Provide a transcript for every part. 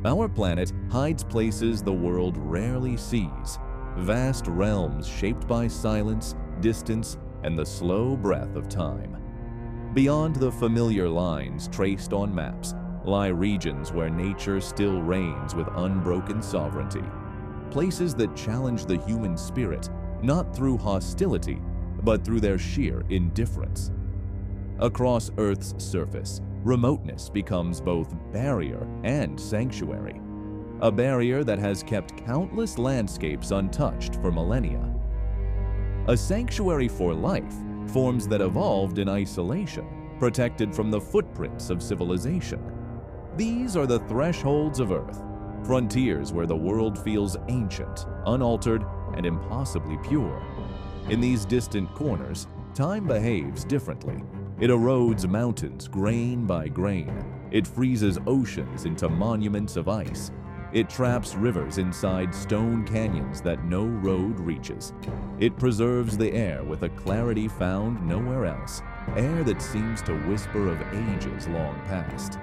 Our planet hides places the world rarely sees, vast realms shaped by silence, distance, and the slow breath of time. Beyond the familiar lines traced on maps lie regions where nature still reigns with unbroken sovereignty. Places that challenge the human spirit, not through hostility, but through their sheer indifference. Across Earth's surface, remoteness becomes both barrier and sanctuary. A barrier that has kept countless landscapes untouched for millennia. A sanctuary for life, forms that evolved in isolation, protected from the footprints of civilization. These are the thresholds of Earth, frontiers where the world feels ancient, unaltered, and impossibly pure. In these distant corners, time behaves differently. It erodes mountains grain by grain. It freezes oceans into monuments of ice. It traps rivers inside stone canyons that no road reaches. It preserves the air with a clarity found nowhere else, air that seems to whisper of ages long past.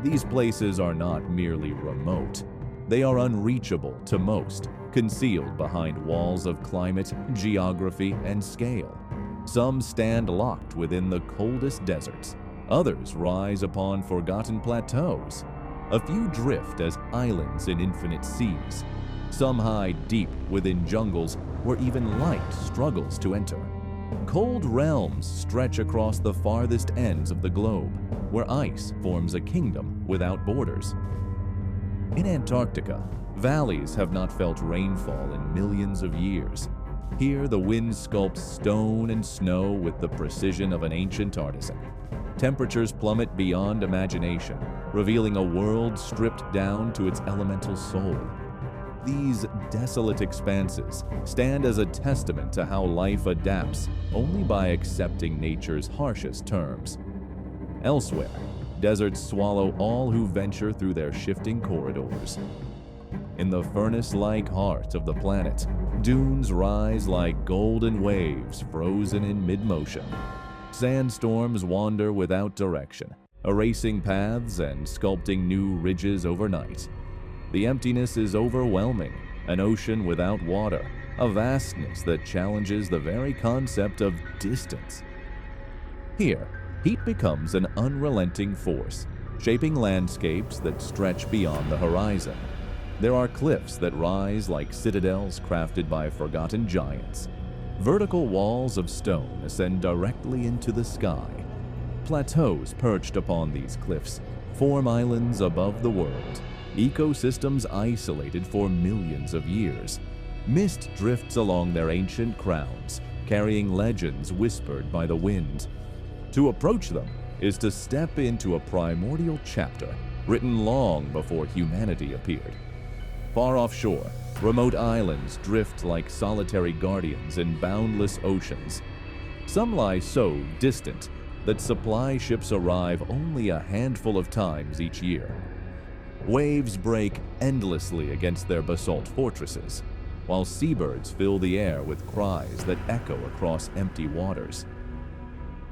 These places are not merely remote. They are unreachable to most, concealed behind walls of climate, geography, and scale. Some stand locked within the coldest deserts. Others rise upon forgotten plateaus. A few drift as islands in infinite seas. Some hide deep within jungles where even light struggles to enter. Cold realms stretch across the farthest ends of the globe, where ice forms a kingdom without borders. In Antarctica, valleys have not felt rainfall in millions of years. Here, the wind sculpts stone and snow with the precision of an ancient artisan. Temperatures plummet beyond imagination, revealing a world stripped down to its elemental soul. These desolate expanses stand as a testament to how life adapts only by accepting nature's harshest terms. Elsewhere, deserts swallow all who venture through their shifting corridors. In the furnace-like heart of the planet, dunes rise like golden waves frozen in mid-motion. Sandstorms wander without direction, erasing paths and sculpting new ridges overnight. The emptiness is overwhelming, an ocean without water, a vastness that challenges the very concept of distance. Here, heat becomes an unrelenting force, shaping landscapes that stretch beyond the horizon. There are cliffs that rise like citadels crafted by forgotten giants. Vertical walls of stone ascend directly into the sky. Plateaus perched upon these cliffs form islands above the world, ecosystems isolated for millions of years. Mist drifts along their ancient crowns, carrying legends whispered by the wind. To approach them is to step into a primordial chapter written long before humanity appeared. Far offshore, remote islands drift like solitary guardians in boundless oceans. Some lie so distant that supply ships arrive only a handful of times each year. Waves break endlessly against their basalt fortresses, while seabirds fill the air with cries that echo across empty waters.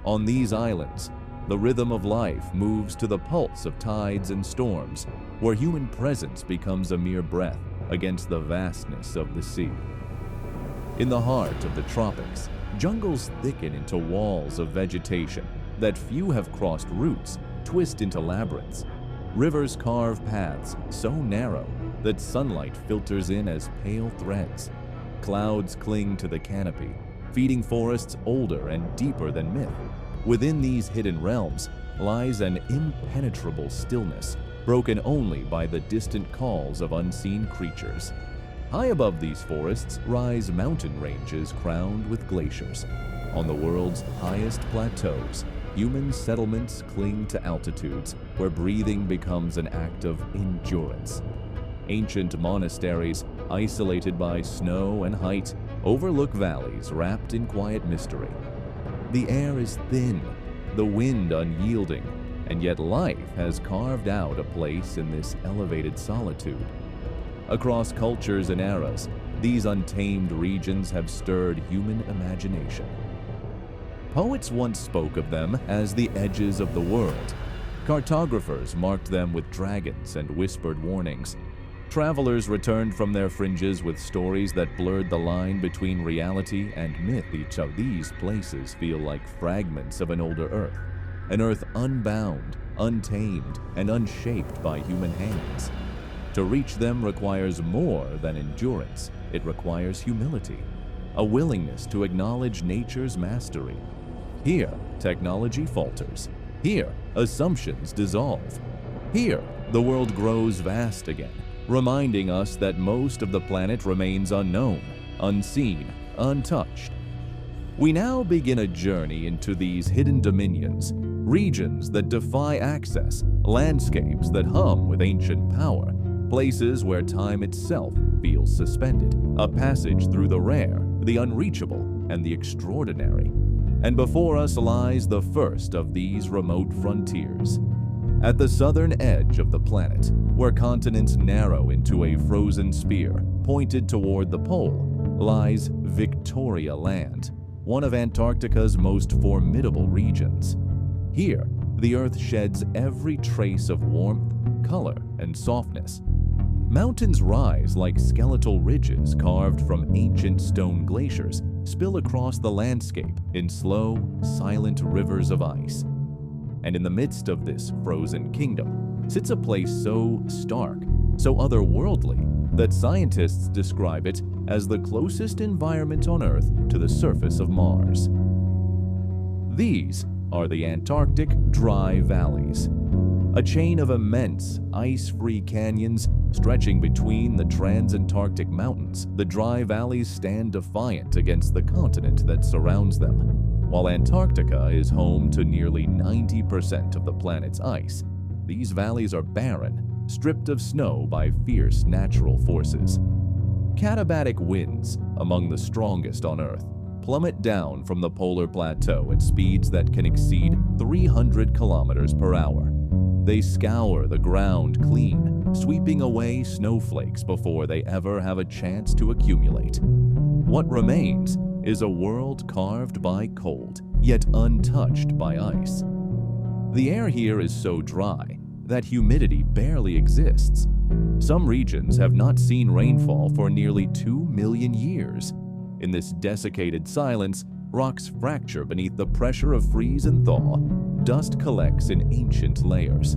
On these islands, the rhythm of life moves to the pulse of tides and storms, where human presence becomes a mere breath against the vastness of the sea. In the heart of the tropics, jungles thicken into walls of vegetation that few have crossed roots, twist into labyrinths. Rivers carve paths so narrow that sunlight filters in as pale threads. Clouds cling to the canopy, feeding forests older and deeper than myth. Within these hidden realms lies an impenetrable stillness, broken only by the distant calls of unseen creatures. High above these forests rise mountain ranges crowned with glaciers. On the world's highest plateaus, human settlements cling to altitudes where breathing becomes an act of endurance. Ancient monasteries, isolated by snow and height, overlook valleys wrapped in quiet mystery. The air is thin, the wind unyielding, and yet life has carved out a place in this elevated solitude. Across cultures and eras, these untamed regions have stirred human imagination. Poets once spoke of them as the edges of the world, Cartographers marked them with dragons and whispered warnings. Travelers returned from their fringes with stories that blurred the line between reality and myth. Each of these places feel like fragments of an older Earth, an Earth unbound, untamed, and unshaped by human hands. To reach them requires more than endurance. It requires humility, a willingness to acknowledge nature's mastery. Here, technology falters. Here, assumptions dissolve. Here, the world grows vast again, reminding us that most of the planet remains unknown, unseen, untouched. We now begin a journey into these hidden dominions, regions that defy access, landscapes that hum with ancient power, places where time itself feels suspended, a passage through the rare, the unreachable, and the extraordinary. And before us lies the first of these remote frontiers. At the southern edge of the planet, where continents narrow into a frozen spear pointed toward the pole, lies Victoria Land, one of Antarctica's most formidable regions. Here, the Earth sheds every trace of warmth, color, and softness. Mountains rise like skeletal ridges carved from ancient stone glaciers, spill across the landscape in slow, silent rivers of ice. And in the midst of this frozen kingdom sits a place so stark, so otherworldly, that scientists describe it as the closest environment on Earth to the surface of Mars. These are the Antarctic Dry Valleys, a chain of immense, ice-free canyons stretching between the Transantarctic Mountains. The dry valleys stand defiant against the continent that surrounds them. While Antarctica is home to nearly 90% of the planet's ice, these valleys are barren, stripped of snow by fierce natural forces. Katabatic winds, among the strongest on Earth, plummet down from the polar plateau at speeds that can exceed 300 kilometers per hour. They scour the ground clean, sweeping away snowflakes before they ever have a chance to accumulate. What remains is a world carved by cold, yet untouched by ice. The air here is so dry that humidity barely exists. Some regions have not seen rainfall for nearly 2 million years. In this desiccated silence, rocks fracture beneath the pressure of freeze and thaw. Dust collects in ancient layers.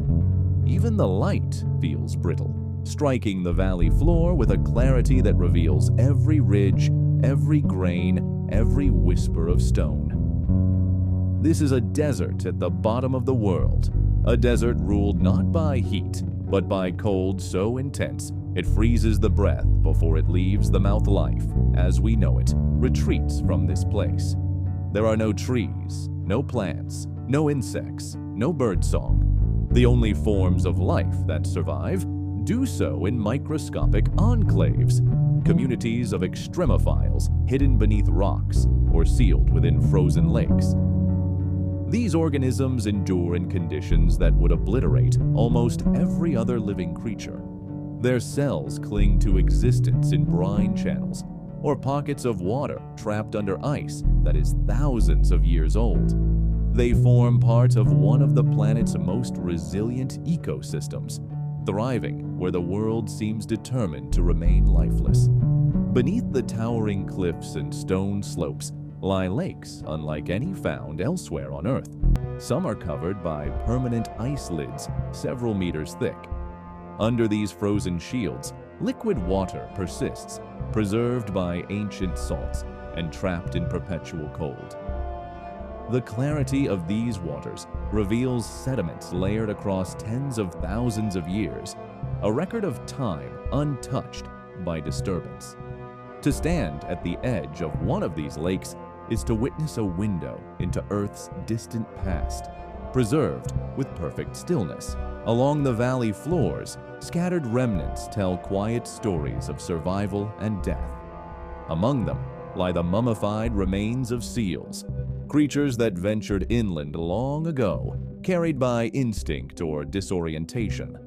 Even the light feels brittle, striking the valley floor with a clarity that reveals every ridge, every grain, every whisper of stone. This is a desert at the bottom of the world, a desert ruled not by heat, but by cold so intense it freezes the breath before it leaves the mouth. Life, as we know it, retreats from this place. There are no trees, no plants, no insects, no birdsong. The only forms of life that survive do so in microscopic enclaves, communities of extremophiles hidden beneath rocks or sealed within frozen lakes. These organisms endure in conditions that would obliterate almost every other living creature. Their cells cling to existence in brine channels or pockets of water trapped under ice that is thousands of years old. They form part of one of the planet's most resilient ecosystems, thriving where the world seems determined to remain lifeless. Beneath the towering cliffs and stone slopes lie lakes unlike any found elsewhere on Earth. Some are covered by permanent ice lids several meters thick. Under these frozen shields, liquid water persists, preserved by ancient salts and trapped in perpetual cold. The clarity of these waters reveals sediments layered across tens of thousands of years, a record of time untouched by disturbance. To stand at the edge of one of these lakes is to witness a window into Earth's distant past, preserved with perfect stillness. Along the valley floors, scattered remnants tell quiet stories of survival and death. Among them lie the mummified remains of seals, creatures that ventured inland long ago, carried by instinct or disorientation.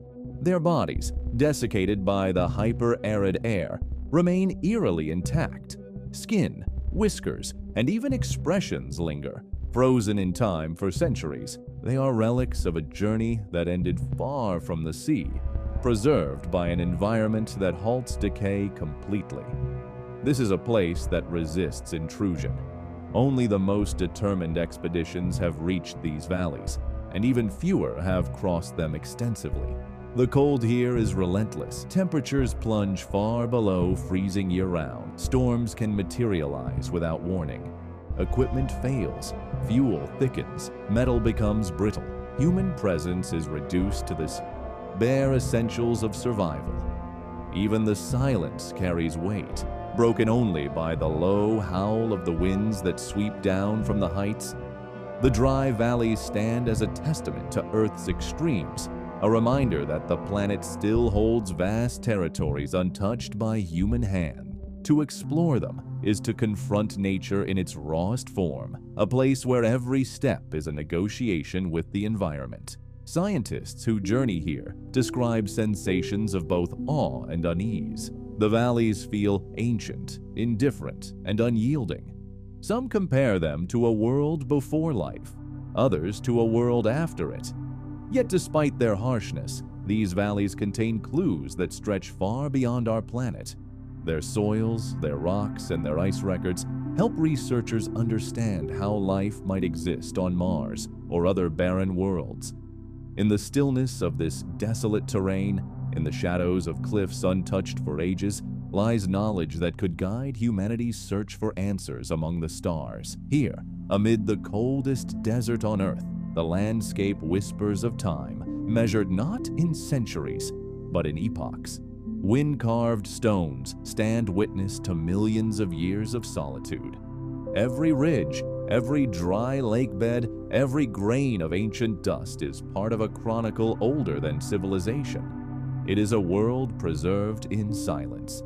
Their bodies, desiccated by the hyper-arid air, remain eerily intact. Skin, whiskers, and even expressions linger, Frozen in time for centuries, they are relics of a journey that ended far from the sea, preserved by an environment that halts decay completely. This is a place that resists intrusion. Only the most determined expeditions have reached these valleys, and even fewer have crossed them extensively. The cold here is relentless. Temperatures plunge far below freezing year-round. Storms can materialize without warning. Equipment fails, fuel thickens, metal becomes brittle. Human presence is reduced to the bare essentials of survival. Even the silence carries weight, broken only by the low howl of the winds that sweep down from the heights. The dry valleys stand as a testament to Earth's extremes, a reminder that the planet still holds vast territories untouched by human hand. To explore them is to confront nature in its rawest form, a place where every step is a negotiation with the environment. Scientists who journey here describe sensations of both awe and unease. The valleys feel ancient, indifferent, and unyielding. Some compare them to a world before life, others to a world after it. Yet despite their harshness, these valleys contain clues that stretch far beyond our planet. Their soils, their rocks, and their ice records help researchers understand how life might exist on Mars or other barren worlds. In the stillness of this desolate terrain, in the shadows of cliffs untouched for ages, lies knowledge that could guide humanity's search for answers among the stars. Here, amid the coldest desert on Earth, the landscape whispers of time, measured not in centuries, but in epochs. Wind-carved stones stand witness to millions of years of solitude. Every ridge, every dry lake bed, every grain of ancient dust is part of a chronicle older than civilization. It is a world preserved in silence.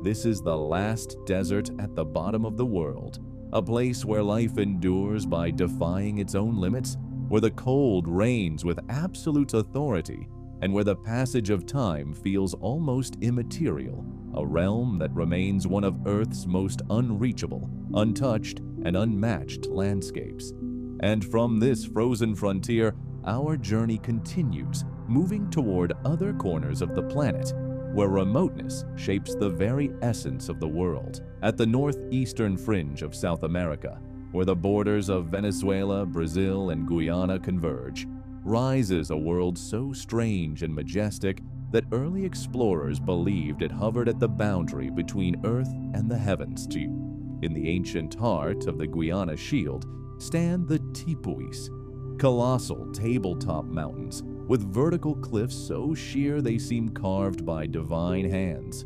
This is the last desert at the bottom of the world, a place where life endures by defying its own limits, where the cold reigns with absolute authority, and where the passage of time feels almost immaterial, a realm that remains one of Earth's most unreachable, untouched, and unmatched landscapes. And from this frozen frontier, our journey continues, moving toward other corners of the planet, where remoteness shapes the very essence of the world. At the northeastern fringe of South America, where the borders of Venezuela, Brazil, and Guyana converge, rises a world so strange and majestic that early explorers believed it hovered at the boundary between Earth and the heavens. In the ancient heart of the Guiana Shield stand the Tipuis, colossal tabletop mountains with vertical cliffs so sheer they seem carved by divine hands.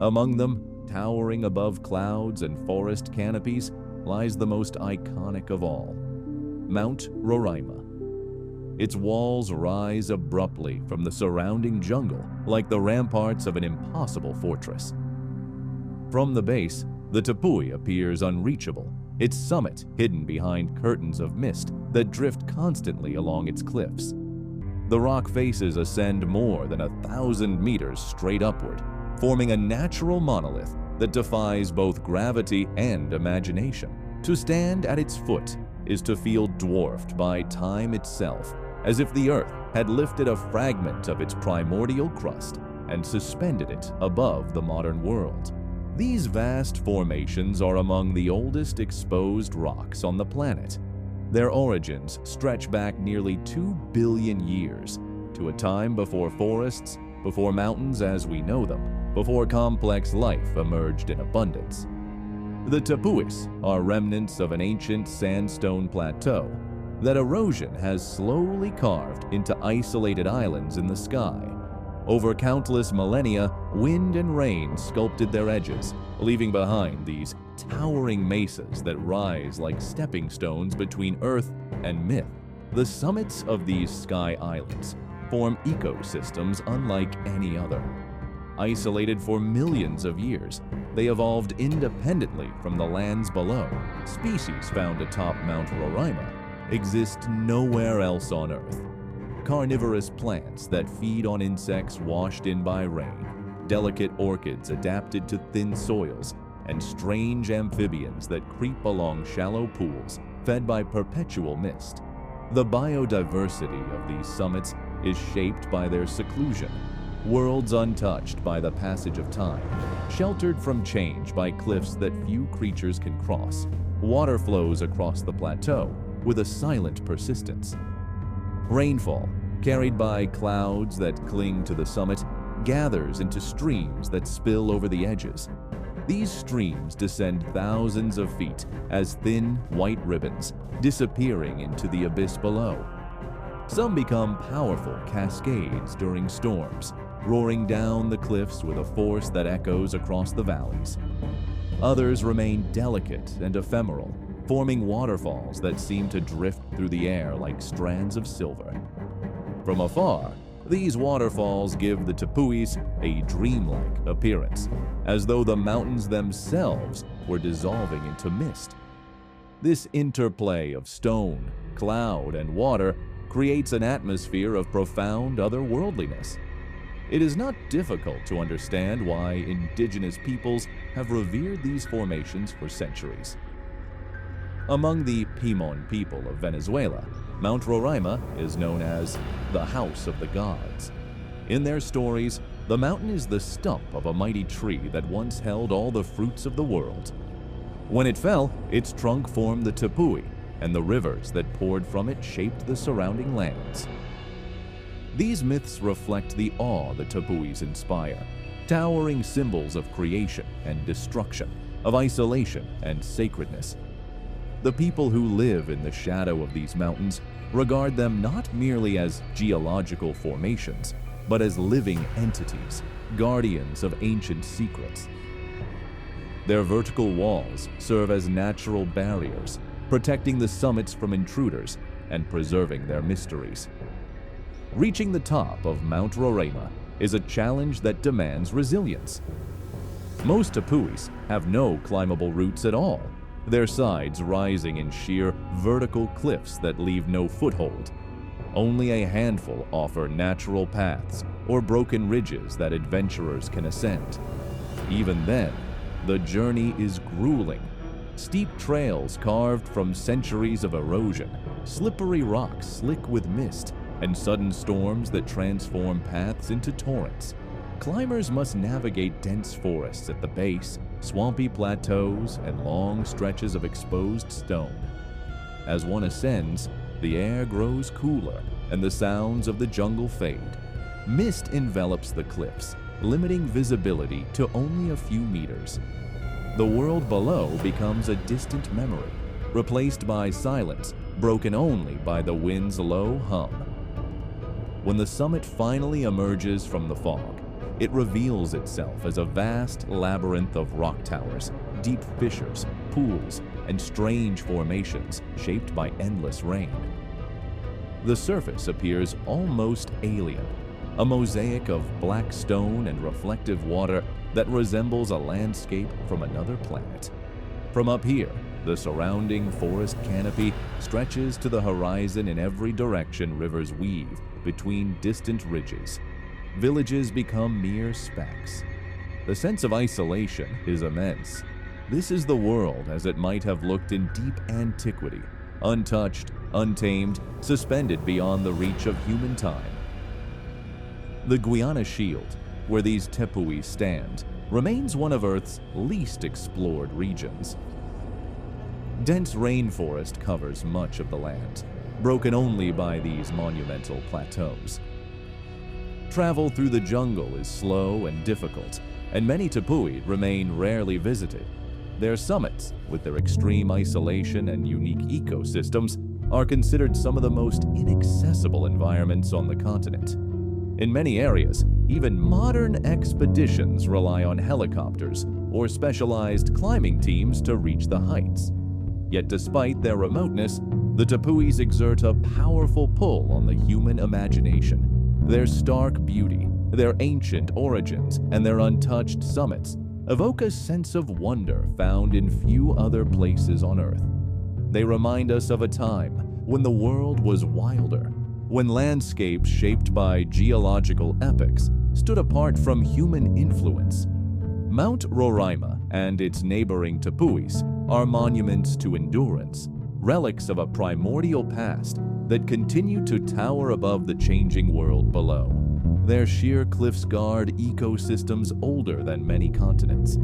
Among them, towering above clouds and forest canopies, lies the most iconic of all, Mount Roraima. Its walls rise abruptly from the surrounding jungle like the ramparts of an impossible fortress. From the base, the Tepui appears unreachable, its summit hidden behind curtains of mist that drift constantly along its cliffs. The rock faces ascend more than 1,000 meters straight upward, forming a natural monolith that defies both gravity and imagination. To stand at its foot is to feel dwarfed by time itself, as if the Earth had lifted a fragment of its primordial crust and suspended it above the modern world. These vast formations are among the oldest exposed rocks on the planet. Their origins stretch back nearly 2 billion years, to a time before forests, before mountains as we know them, before complex life emerged in abundance. The Tepuis are remnants of an ancient sandstone plateau that erosion has slowly carved into isolated islands in the sky. Over countless millennia, wind and rain sculpted their edges, leaving behind these towering mesas that rise like stepping stones between Earth and myth. The summits of these sky islands form ecosystems unlike any other. Isolated for millions of years, they evolved independently from the lands below. Species found atop Mount Roraima exist nowhere else on Earth. Carnivorous plants that feed on insects washed in by rain, delicate orchids adapted to thin soils, and strange amphibians that creep along shallow pools fed by perpetual mist. The biodiversity of these summits is shaped by their seclusion, worlds untouched by the passage of time, sheltered from change by cliffs that few creatures can cross. Water flows across the plateau with a silent persistence. Rainfall, carried by clouds that cling to the summit, gathers into streams that spill over the edges. These streams descend thousands of feet as thin, white ribbons, disappearing into the abyss below. Some become powerful cascades during storms, roaring down the cliffs with a force that echoes across the valleys. Others remain delicate and ephemeral, forming waterfalls that seem to drift through the air like strands of silver. From afar, these waterfalls give the tepuis a dreamlike appearance, as though the mountains themselves were dissolving into mist. This interplay of stone, cloud, and water creates an atmosphere of profound otherworldliness. It is not difficult to understand why indigenous peoples have revered these formations for centuries. Among the Pimon people of Venezuela, Mount Roraima is known as the House of the Gods. In their stories, the mountain is the stump of a mighty tree that once held all the fruits of the world. When it fell, its trunk formed the tepui, and the rivers that poured from it shaped the surrounding lands. These myths reflect the awe the tepuis inspire, towering symbols of creation and destruction, of isolation and sacredness. The people who live in the shadow of these mountains regard them not merely as geological formations, but as living entities, guardians of ancient secrets. Their vertical walls serve as natural barriers, protecting the summits from intruders and preserving their mysteries. Reaching the top of Mount Roraima is a challenge that demands resilience. Most tepuis have no climbable routes at all, their sides rising in sheer vertical cliffs that leave no foothold. Only a handful offer natural paths or broken ridges that adventurers can ascend. Even then, the journey is grueling. Steep trails carved from centuries of erosion, slippery rocks slick with mist, and sudden storms that transform paths into torrents. Climbers must navigate dense forests at the base, swampy plateaus, and long stretches of exposed stone. As one ascends, the air grows cooler and the sounds of the jungle fade. Mist envelops the cliffs, limiting visibility to only a few meters. The world below becomes a distant memory, replaced by silence, broken only by the wind's low hum. When the summit finally emerges from the fog, it reveals itself as a vast labyrinth of rock towers, deep fissures, pools, and strange formations shaped by endless rain. The surface appears almost alien, a mosaic of black stone and reflective water that resembles a landscape from another planet. From up here, the surrounding forest canopy stretches to the horizon in every direction. Rivers weave between distant ridges. Villages become mere specks. The sense of isolation is immense. This is the world as it might have looked in deep antiquity, untouched, untamed, suspended beyond the reach of human time. The Guiana Shield, where these tepuis stand, remains one of Earth's least explored regions. Dense rainforest covers much of the land, broken only by these monumental plateaus. Travel through the jungle is slow and difficult, and many tepui remain rarely visited. Their summits, with their extreme isolation and unique ecosystems, are considered some of the most inaccessible environments on the continent. In many areas, even modern expeditions rely on helicopters or specialized climbing teams to reach the heights. Yet despite their remoteness, the tepuis exert a powerful pull on the human imagination. Their stark beauty, their ancient origins, and their untouched summits evoke a sense of wonder found in few other places on Earth. They remind us of a time when the world was wilder, when landscapes shaped by geological epochs stood apart from human influence. Mount Roraima and its neighboring tepuis are monuments to endurance, relics of a primordial past that continue to tower above the changing world below. Their sheer cliffs guard ecosystems older than many continents.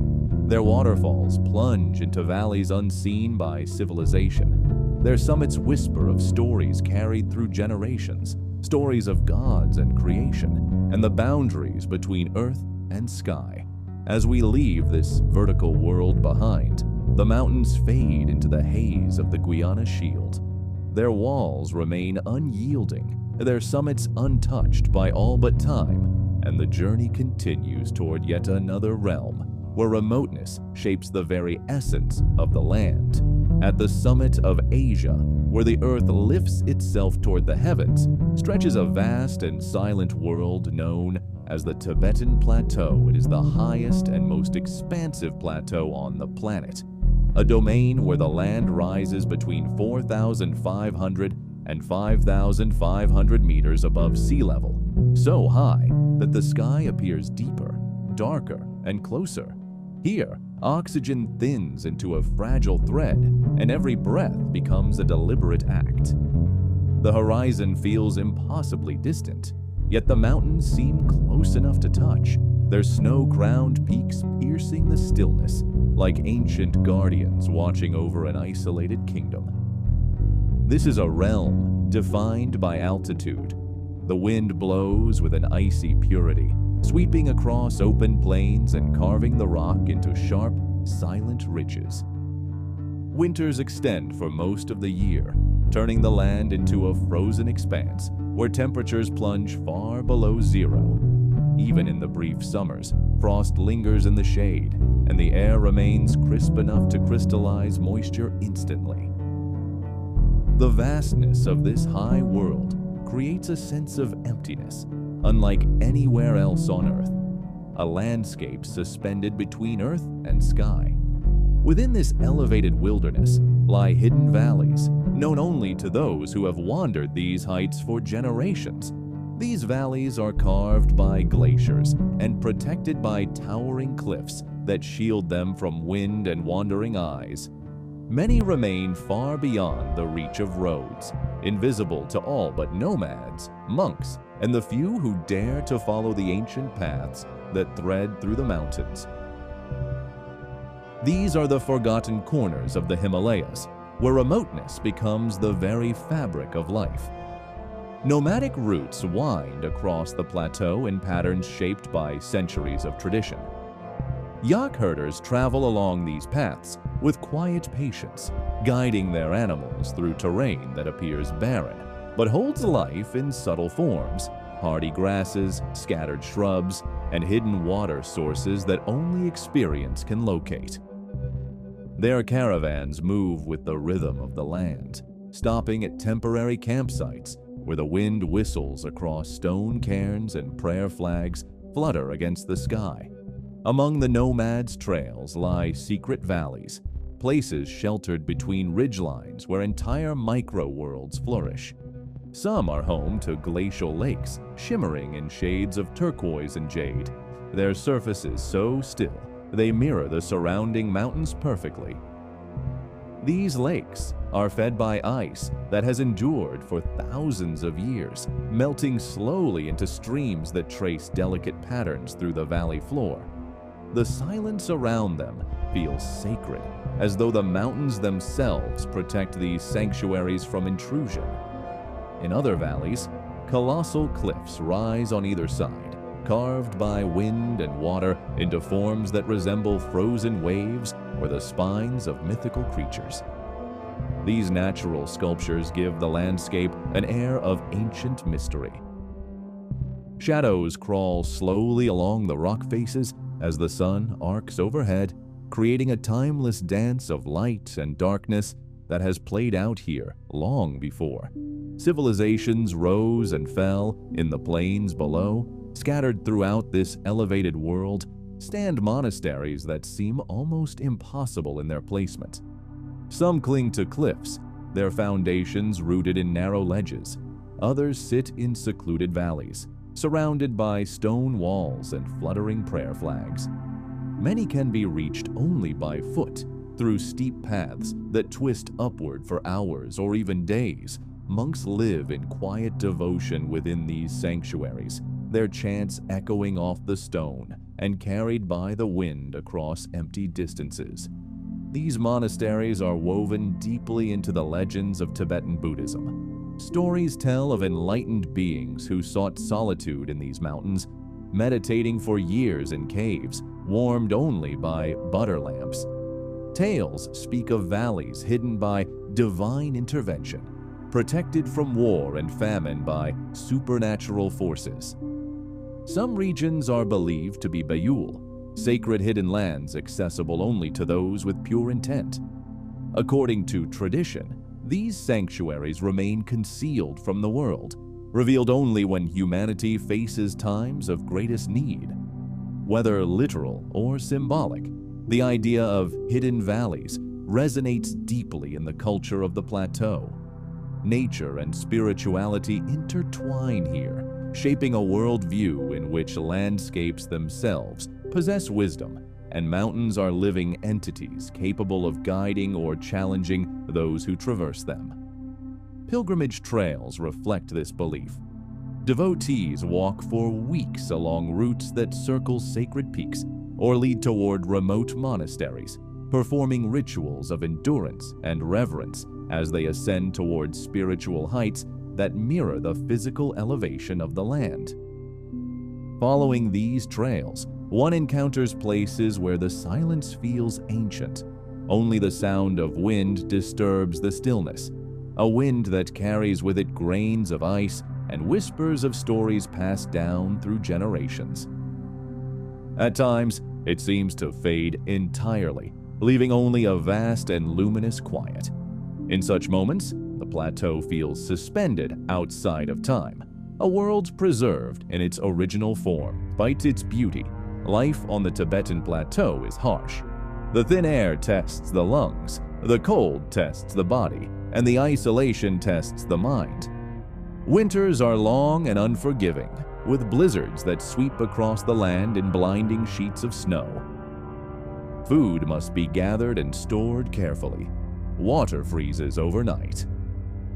Their waterfalls plunge into valleys unseen by civilization. Their summits whisper of stories carried through generations, stories of gods and creation, and the boundaries between earth and sky. As we leave this vertical world behind, the mountains fade into the haze of the Guiana Shield. Their walls remain unyielding, their summits untouched by all but time, and the journey continues toward yet another realm where remoteness shapes the very essence of the land. At the summit of Asia, where the earth lifts itself toward the heavens, stretches a vast and silent world known as the Tibetan Plateau. It is the highest and most expansive plateau on the planet, a domain where the land rises between 4,500 and 5,500 meters above sea level, so high that the sky appears deeper, darker, and closer. Here, oxygen thins into a fragile thread, and every breath becomes a deliberate act. The horizon feels impossibly distant, yet the mountains seem close enough to touch, their snow-crowned peaks piercing the stillness like ancient guardians watching over an isolated kingdom. This is a realm defined by altitude. The wind blows with an icy purity, sweeping across open plains and carving the rock into sharp, silent ridges. Winters extend for most of the year, turning the land into a frozen expanse where temperatures plunge far below zero. Even in the brief summers, frost lingers in the shade, and the air remains crisp enough to crystallize moisture instantly. The vastness of this high world creates a sense of emptiness, unlike anywhere else on Earth, a landscape suspended between earth and sky. Within this elevated wilderness lie hidden valleys, known only to those who have wandered these heights for generations. These valleys are carved by glaciers and protected by towering cliffs that shield them from wind and wandering eyes. Many remain far beyond the reach of roads, invisible to all but nomads, monks, and the few who dare to follow the ancient paths that thread through the mountains. These are the forgotten corners of the Himalayas, where remoteness becomes the very fabric of life. Nomadic routes wind across the plateau in patterns shaped by centuries of tradition. Yak herders travel along these paths with quiet patience, guiding their animals through terrain that appears barren, but holds life in subtle forms: hardy grasses, scattered shrubs, and hidden water sources that only experience can locate. Their caravans move with the rhythm of the land, stopping at temporary campsites where the wind whistles across stone cairns and prayer flags flutter against the sky. Among the nomads' trails lie secret valleys, places sheltered between ridgelines where entire micro-worlds flourish. Some are home to glacial lakes, shimmering in shades of turquoise and jade, their surfaces so still they mirror the surrounding mountains perfectly. These lakes are fed by ice that has endured for thousands of years, melting slowly into streams that trace delicate patterns through the valley floor. The silence around them feels sacred, as though the mountains themselves protect these sanctuaries from intrusion. In other valleys, colossal cliffs rise on either side, carved by wind and water into forms that resemble frozen waves or the spines of mythical creatures. These natural sculptures give the landscape an air of ancient mystery. Shadows crawl slowly along the rock faces as the sun arcs overhead, creating a timeless dance of light and darkness that has played out here long before. Civilizations rose and fell in the plains below. Scattered throughout this elevated world stand monasteries that seem almost impossible in their placement. Some cling to cliffs, their foundations rooted in narrow ledges. Others sit in secluded valleys, surrounded by stone walls and fluttering prayer flags. Many can be reached only by foot, Through steep paths that twist upward for hours or even days, monks live in quiet devotion within these sanctuaries, their chants echoing off the stone and carried by the wind across empty distances. These monasteries are woven deeply into the legends of Tibetan Buddhism. Stories tell of enlightened beings who sought solitude in these mountains, meditating for years in caves warmed only by butter lamps. Tales speak of valleys hidden by divine intervention, protected from war and famine by supernatural forces. Some regions are believed to be Bayul, sacred hidden lands accessible only to those with pure intent. According to tradition, these sanctuaries remain concealed from the world, revealed only when humanity faces times of greatest need. Whether literal or symbolic, the idea of hidden valleys resonates deeply in the culture of the plateau. Nature and spirituality intertwine here, shaping a worldview in which landscapes themselves possess wisdom and mountains are living entities capable of guiding or challenging those who traverse them. Pilgrimage trails reflect this belief. Devotees walk for weeks along routes that circle sacred peaks or lead toward remote monasteries, performing rituals of endurance and reverence as they ascend toward spiritual heights that mirror the physical elevation of the land. Following these trails, one encounters places where the silence feels ancient. Only the sound of wind disturbs the stillness, a wind that carries with it grains of ice and whispers of stories passed down through generations. At times, it seems to fade entirely, leaving only a vast and luminous quiet. In such moments, the plateau feels suspended outside of time, a world preserved in its original form. Despite its beauty, life on the Tibetan plateau is harsh. The thin air tests the lungs, the cold tests the body, and the isolation tests the mind. Winters are long and unforgiving, with blizzards that sweep across the land in blinding sheets of snow. Food must be gathered and stored carefully. Water freezes overnight.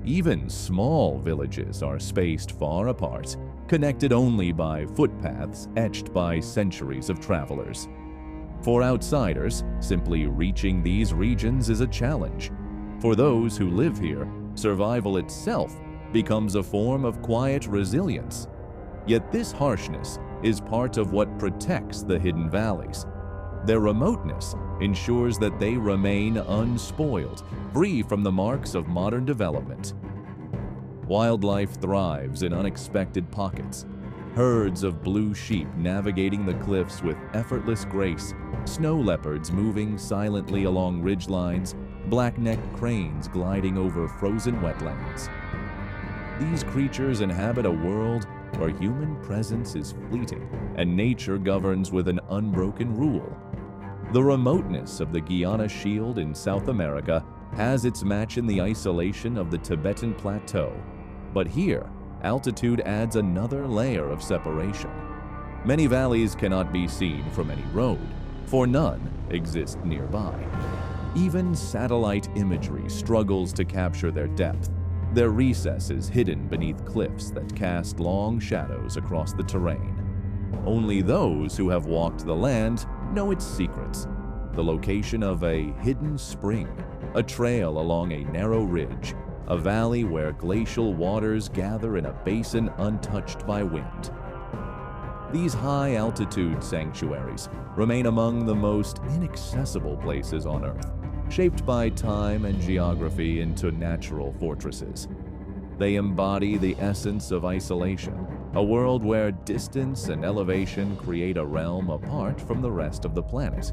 Even small villages are spaced far apart, connected only by footpaths etched by centuries of travelers. For outsiders, simply reaching these regions is a challenge. For those who live here, survival itself becomes a form of quiet resilience. Yet this harshness is part of what protects the hidden valleys. Their remoteness ensures that they remain unspoiled, free from the marks of modern development. Wildlife thrives in unexpected pockets. Herds of blue sheep navigating the cliffs with effortless grace, snow leopards moving silently along ridgelines, black-necked cranes gliding over frozen wetlands. These creatures inhabit a world where human presence is fleeting and nature governs with an unbroken rule. The remoteness of the Guiana Shield in South America has its match in the isolation of the Tibetan Plateau. But here, altitude adds another layer of separation. Many valleys cannot be seen from any road, for none exist nearby. Even satellite imagery struggles to capture their depth, their recesses hidden beneath cliffs that cast long shadows across the terrain. Only those who have walked the land know its secrets. The location of a hidden spring, a trail along a narrow ridge, a valley where glacial waters gather in a basin untouched by wind. These high-altitude sanctuaries remain among the most inaccessible places on Earth, shaped by time and geography into natural fortresses. They embody the essence of isolation, a world where distance and elevation create a realm apart from the rest of the planet.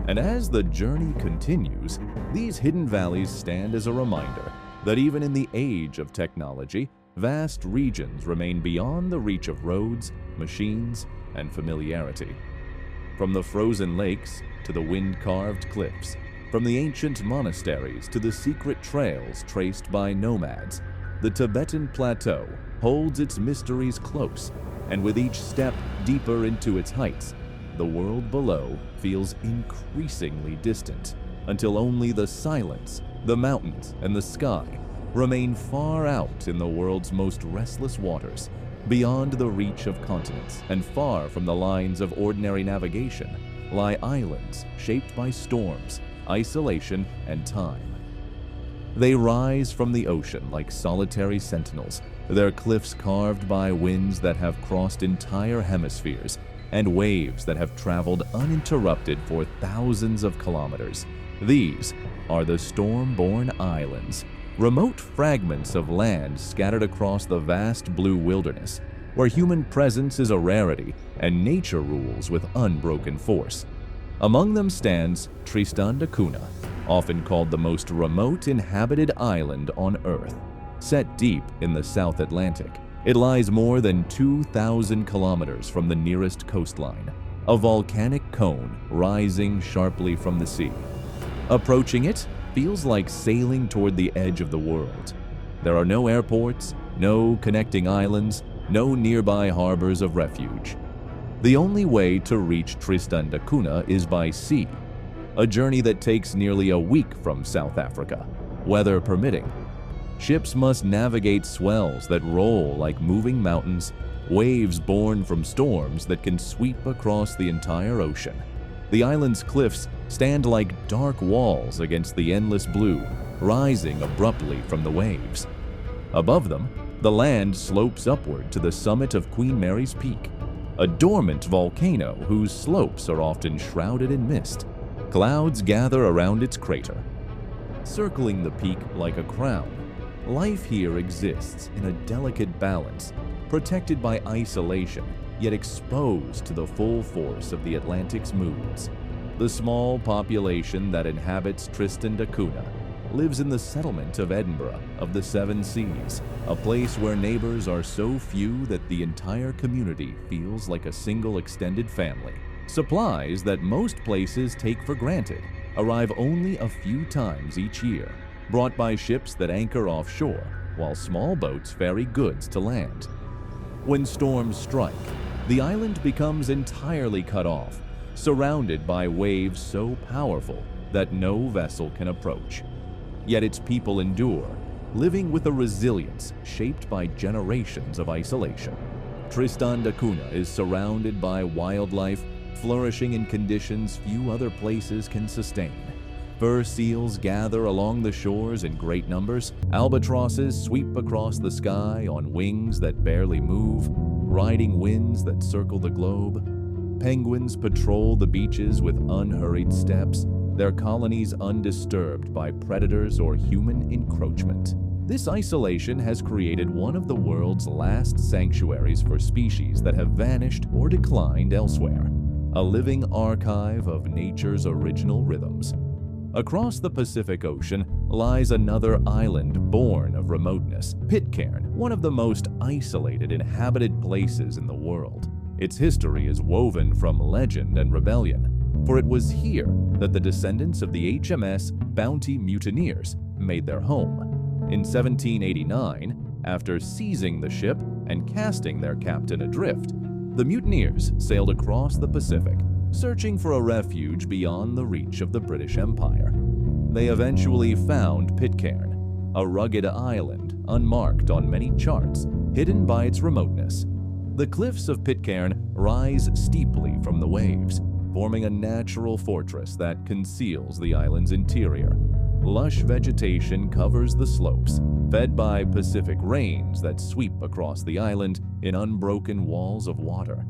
And as the journey continues, these hidden valleys stand as a reminder that even in the age of technology, vast regions remain beyond the reach of roads, machines, and familiarity. From the frozen lakes to the wind-carved cliffs, from the ancient monasteries to the secret trails traced by nomads, the Tibetan Plateau holds its mysteries close, and with each step deeper into its heights, the world below feels increasingly distant, until only the silence, the mountains, and the sky remain far out in the world's most restless waters, beyond the reach of continents and far from the lines of ordinary navigation, lie islands shaped by storms, isolation, and time. They rise from the ocean like solitary sentinels, their cliffs carved by winds that have crossed entire hemispheres and waves that have traveled uninterrupted for thousands of kilometers. These are the storm-born islands, remote fragments of land scattered across the vast blue wilderness, where human presence is a rarity and nature rules with unbroken force. Among them stands Tristan da Cunha, often called the most remote inhabited island on Earth. Set deep in the South Atlantic, it lies more than 2,000 kilometers from the nearest coastline, a volcanic cone rising sharply from the sea. Approaching it feels like sailing toward the edge of the world. There are no airports, no connecting islands, no nearby harbors of refuge. The only way to reach Tristan da Cunha is by sea, a journey that takes nearly a week from South Africa, weather permitting. Ships must navigate swells that roll like moving mountains, waves born from storms that can sweep across the entire ocean. The island's cliffs stand like dark walls against the endless blue, rising abruptly from the waves. Above them, the land slopes upward to the summit of Queen Mary's Peak, a dormant volcano whose slopes are often shrouded in mist. Clouds gather around its crater. Circling the peak like a crown, life here exists in a delicate balance, protected by isolation, yet exposed to the full force of the Atlantic's moods. The small population that inhabits Tristan da Cunha lives in the settlement of Edinburgh of the Seven Seas, a place where neighbors are so few that the entire community feels like a single extended family. Supplies that most places take for granted arrive only a few times each year, brought by ships that anchor offshore, while small boats ferry goods to land. When storms strike, the island becomes entirely cut off, surrounded by waves so powerful that no vessel can approach. Yet its people endure, living with a resilience shaped by generations of isolation. Tristan da Cunha is surrounded by wildlife, flourishing in conditions few other places can sustain. Fur seals gather along the shores in great numbers, albatrosses sweep across the sky on wings that barely move, riding winds that circle the globe. Penguins patrol the beaches with unhurried steps, their colonies undisturbed by predators or human encroachment. This isolation has created one of the world's last sanctuaries for species that have vanished or declined elsewhere, a living archive of nature's original rhythms. Across the Pacific Ocean lies another island born of remoteness, Pitcairn, one of the most isolated inhabited places in the world. Its history is woven from legend and rebellion, for it was here that the descendants of the HMS Bounty mutineers made their home. In 1789, after seizing the ship and casting their captain adrift, the mutineers sailed across the Pacific, searching for a refuge beyond the reach of the British Empire. They eventually found Pitcairn, a rugged island unmarked on many charts, hidden by its remoteness. The cliffs of Pitcairn rise steeply from the waves, forming a natural fortress that conceals the island's interior. Lush vegetation covers the slopes, fed by Pacific rains that sweep across the island in unbroken walls of water.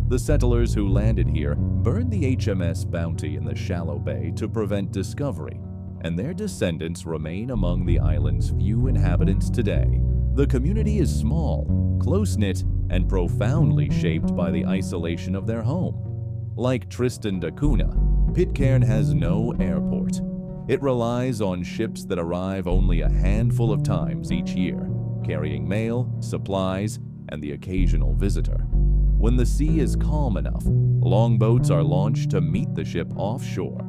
The settlers who landed here burned the HMS Bounty in the shallow bay to prevent discovery, and their descendants remain among the island's few inhabitants today. The community is small, close-knit, and profoundly shaped by the isolation of their home. Like Tristan da Cunha, Pitcairn has no airport. It relies on ships that arrive only a handful of times each year, carrying mail, supplies, and the occasional visitor. When the sea is calm enough, longboats are launched to meet the ship offshore.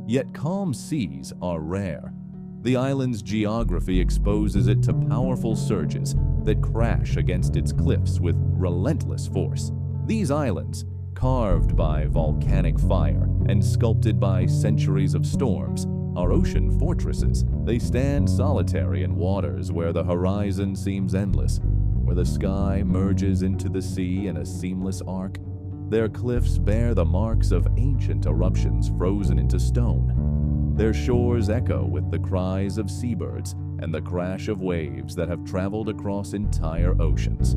Yet calm seas are rare. The island's geography exposes it to powerful surges that crash against its cliffs with relentless force. These islands, carved by volcanic fire and sculpted by centuries of storms, are ocean fortresses. They stand solitary in waters where the horizon seems endless, where the sky merges into the sea in a seamless arc. Their cliffs bear the marks of ancient eruptions frozen into stone. Their shores echo with the cries of seabirds and the crash of waves that have traveled across entire oceans.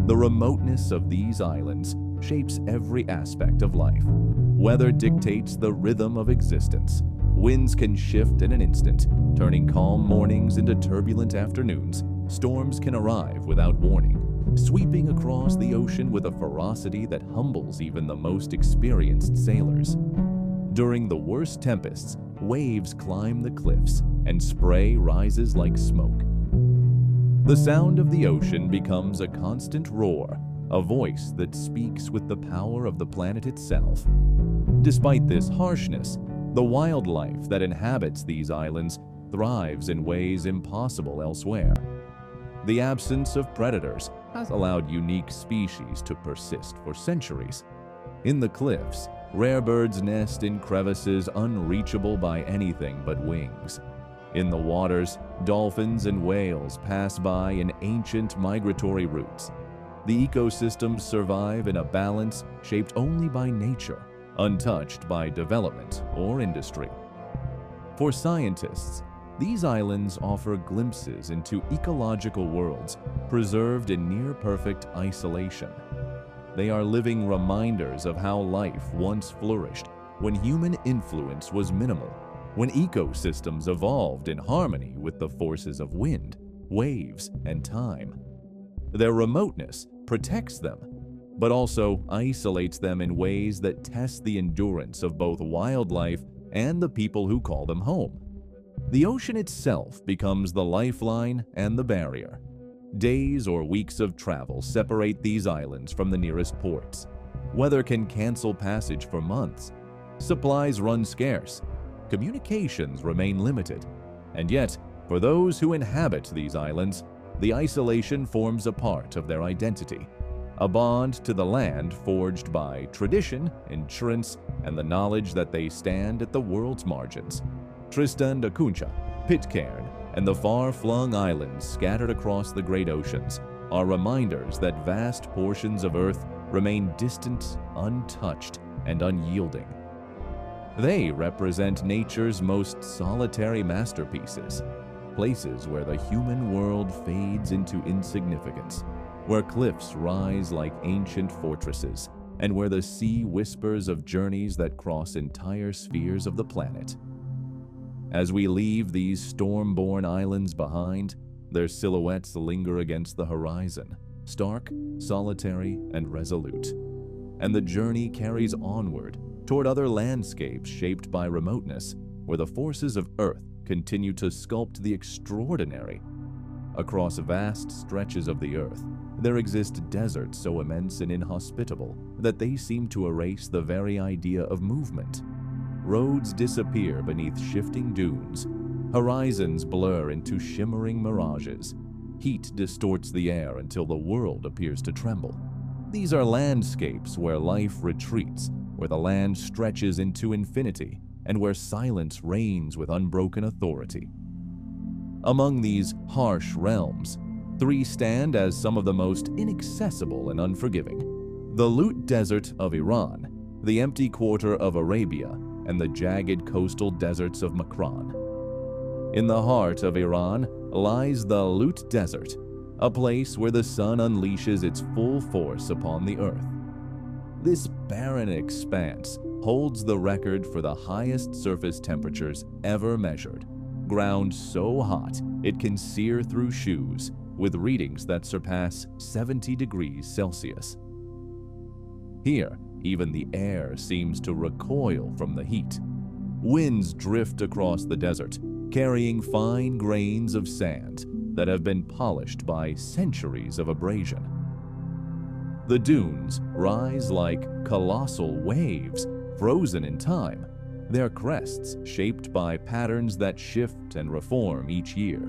The remoteness of these islands shapes every aspect of life. Weather dictates the rhythm of existence. Winds can shift in an instant, turning calm mornings into turbulent afternoons. Storms can arrive without warning, sweeping across the ocean with a ferocity that humbles even the most experienced sailors. During the worst tempests, waves climb the cliffs and spray rises like smoke. The sound of the ocean becomes a constant roar, a voice that speaks with the power of the planet itself. Despite this harshness, the wildlife that inhabits these islands thrives in ways impossible elsewhere. The absence of predators has allowed unique species to persist for centuries. In the cliffs, rare birds nest in crevices unreachable by anything but wings. In the waters, dolphins and whales pass by in ancient migratory routes. The ecosystems survive in a balance shaped only by nature, untouched by development or industry. For scientists, these islands offer glimpses into ecological worlds preserved in near-perfect isolation. They are living reminders of how life once flourished when human influence was minimal, when ecosystems evolved in harmony with the forces of wind, waves, and time. Their remoteness protects them, but also isolates them in ways that test the endurance of both wildlife and the people who call them home. The ocean itself becomes the lifeline and the barrier. Days or weeks of travel separate these islands from the nearest ports. Weather can cancel passage for months. Supplies run scarce. Communications remain limited. And yet, for those who inhabit these islands, the isolation forms a part of their identity, a bond to the land forged by tradition, insurance, and the knowledge that they stand at the world's margins. Tristan da Cunha, Pitcairn, and the far-flung islands scattered across the great oceans are reminders that vast portions of Earth remain distant, untouched, and unyielding. They represent nature's most solitary masterpieces, places where the human world fades into insignificance, where cliffs rise like ancient fortresses, and where the sea whispers of journeys that cross entire spheres of the planet. As we leave these storm-born islands behind, their silhouettes linger against the horizon, stark, solitary, and resolute. And the journey carries onward toward other landscapes shaped by remoteness, where the forces of Earth continue to sculpt the extraordinary. Across vast stretches of the Earth, there exist deserts so immense and inhospitable that they seem to erase the very idea of movement. Roads disappear beneath shifting dunes. Horizons blur into shimmering mirages. Heat distorts the air until the world appears to tremble. These are landscapes where life retreats, where the land stretches into infinity, and where silence reigns with unbroken authority. Among these harsh realms, three stand as some of the most inaccessible and unforgiving: the Lut Desert of Iran, the empty quarter of Arabia, and the jagged coastal deserts of Makran. In the heart of Iran lies the Lut Desert, a place where the sun unleashes its full force upon the earth. This barren expanse holds the record for the highest surface temperatures ever measured, ground so hot it can sear through shoes, with readings that surpass 70 degrees Celsius. Here, even the air seems to recoil from the heat. Winds drift across the desert, carrying fine grains of sand that have been polished by centuries of abrasion. The dunes rise like colossal waves, frozen in time, their crests shaped by patterns that shift and reform each year.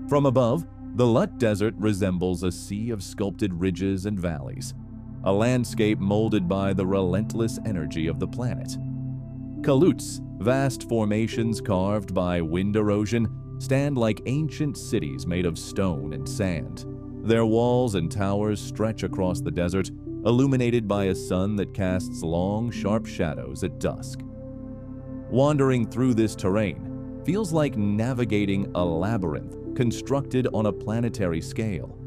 From above, the Lut Desert resembles a sea of sculpted ridges and valleys, a landscape molded by the relentless energy of the planet. Caloutes, vast formations carved by wind erosion, stand like ancient cities made of stone and sand. Their walls and towers stretch across the desert, illuminated by a sun that casts long, sharp shadows at dusk. Wandering through this terrain feels like navigating a labyrinth constructed on a planetary scale.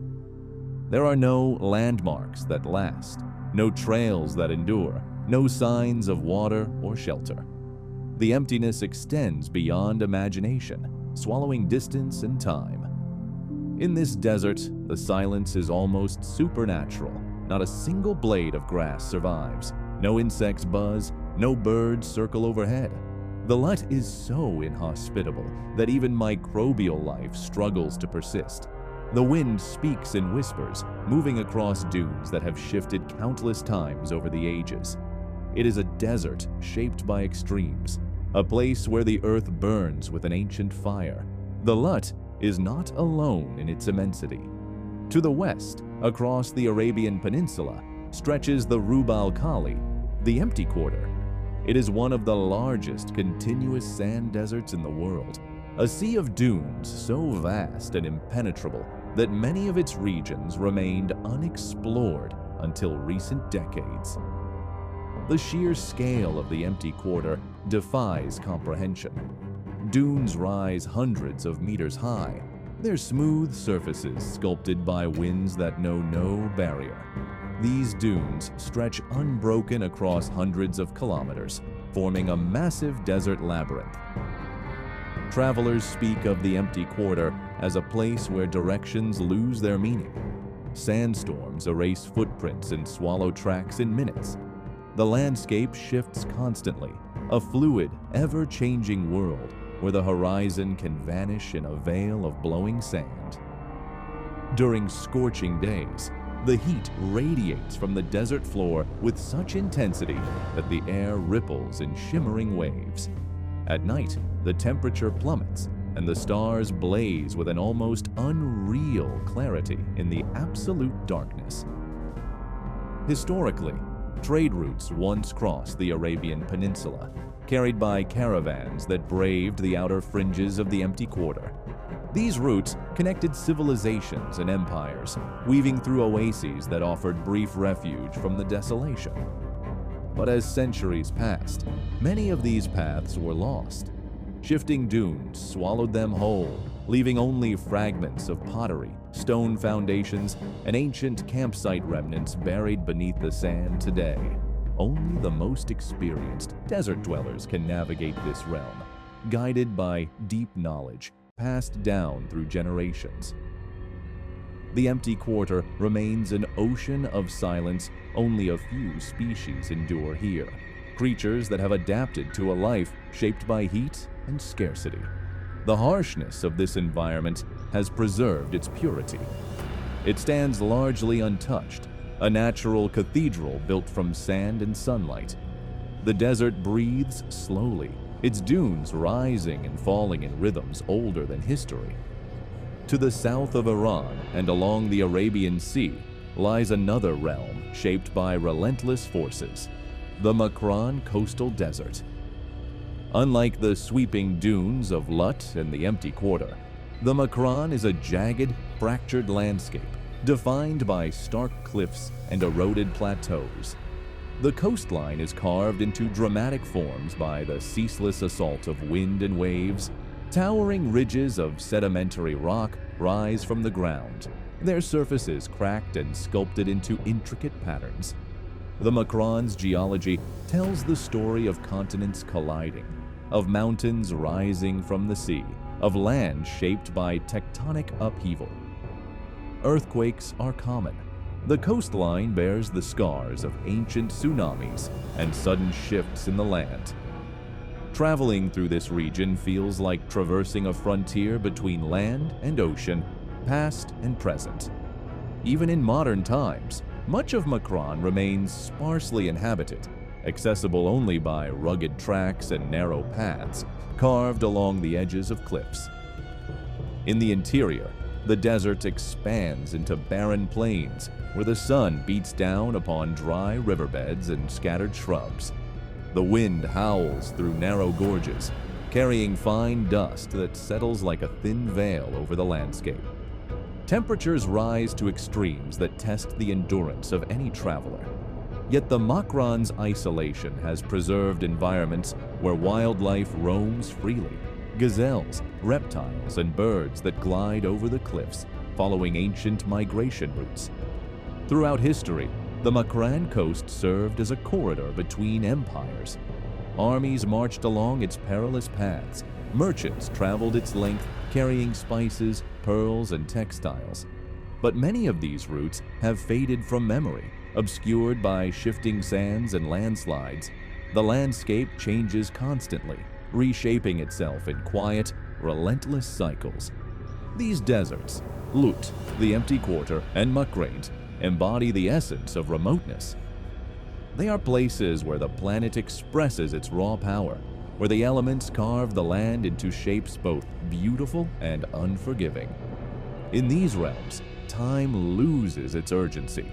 There are no landmarks that last, no trails that endure, no signs of water or shelter. The emptiness extends beyond imagination, swallowing distance and time. In this desert, the silence is almost supernatural. Not a single blade of grass survives. No insects buzz, no birds circle overhead. The LUT is so inhospitable that even microbial life struggles to persist. The wind speaks in whispers, moving across dunes that have shifted countless times over the ages. It is a desert shaped by extremes, a place where the earth burns with an ancient fire. The LUT is not alone in its immensity. To the west, across the Arabian Peninsula, stretches the Rub al-Khali, the empty quarter. It is one of the largest continuous sand deserts in the world, a sea of dunes so vast and impenetrable that many of its regions remained unexplored until recent decades. The sheer scale of the empty quarter defies comprehension. Dunes rise hundreds of meters high, their smooth surfaces sculpted by winds that know no barrier. These dunes stretch unbroken across hundreds of kilometers, forming a massive desert labyrinth. Travelers speak of the empty quarter as a place where directions lose their meaning. Sandstorms erase footprints and swallow tracks in minutes. The landscape shifts constantly, a fluid, ever-changing world where the horizon can vanish in a veil of blowing sand. During scorching days, the heat radiates from the desert floor with such intensity that the air ripples in shimmering waves. At night, the temperature plummets and the stars blaze with an almost unreal clarity in the absolute darkness. Historically, trade routes once crossed the Arabian Peninsula, carried by caravans that braved the outer fringes of the empty quarter. These routes connected civilizations and empires, weaving through oases that offered brief refuge from the desolation. But as centuries passed, many of these paths were lost. Shifting dunes swallowed them whole, leaving only fragments of pottery, stone foundations, and ancient campsite remnants buried beneath the sand today. Only the most experienced desert dwellers can navigate this realm, guided by deep knowledge passed down through generations. The empty quarter remains an ocean of silence only a few species endure here, creatures that have adapted to a life shaped by heat and scarcity. The harshness of this environment has preserved its purity. It stands largely untouched, a natural cathedral built from sand and sunlight. The desert breathes slowly, its dunes rising and falling in rhythms older than history. To the south of Iran and along the Arabian Sea lies another realm shaped by relentless forces, the Makran coastal desert. Unlike the sweeping dunes of Lut and the empty quarter, the Makran is a jagged, fractured landscape defined by stark cliffs and eroded plateaus. The coastline is carved into dramatic forms by the ceaseless assault of wind and waves. Towering ridges of sedimentary rock rise from the ground, their surfaces cracked and sculpted into intricate patterns. The Makran's geology tells the story of continents colliding, of mountains rising from the sea, of land shaped by tectonic upheaval. Earthquakes are common. The coastline bears the scars of ancient tsunamis and sudden shifts in the land. Traveling through this region feels like traversing a frontier between land and ocean, past and present. Even in modern times, much of Makran remains sparsely inhabited, accessible only by rugged tracks and narrow paths carved along the edges of cliffs. In the interior, the desert expands into barren plains where the sun beats down upon dry riverbeds and scattered shrubs. The wind howls through narrow gorges, carrying fine dust that settles like a thin veil over the landscape. Temperatures rise to extremes that test the endurance of any traveler. Yet the Makran's isolation has preserved environments where wildlife roams freely. Gazelles, reptiles, and birds that glide over the cliffs, following ancient migration routes. Throughout history, the Makran coast served as a corridor between empires. Armies marched along its perilous paths. Merchants traveled its length, carrying spices, pearls, and textiles. But many of these routes have faded from memory, obscured by shifting sands and landslides. The landscape changes constantly, reshaping itself in quiet, relentless cycles. These deserts, Lut, the empty quarter, and Makrans, embody the essence of remoteness. They are places where the planet expresses its raw power, where the elements carve the land into shapes both beautiful and unforgiving. In these realms, time loses its urgency.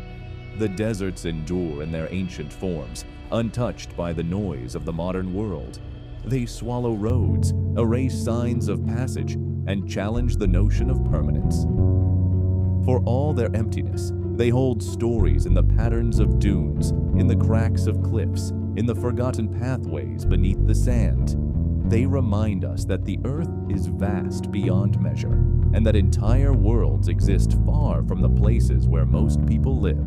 The deserts endure in their ancient forms, untouched by the noise of the modern world. They swallow roads, erase signs of passage, and challenge the notion of permanence. For all their emptiness, they hold stories in the patterns of dunes, in the cracks of cliffs, in the forgotten pathways beneath the sand. They remind us that the earth is vast beyond measure, and that entire worlds exist far from the places where most people live.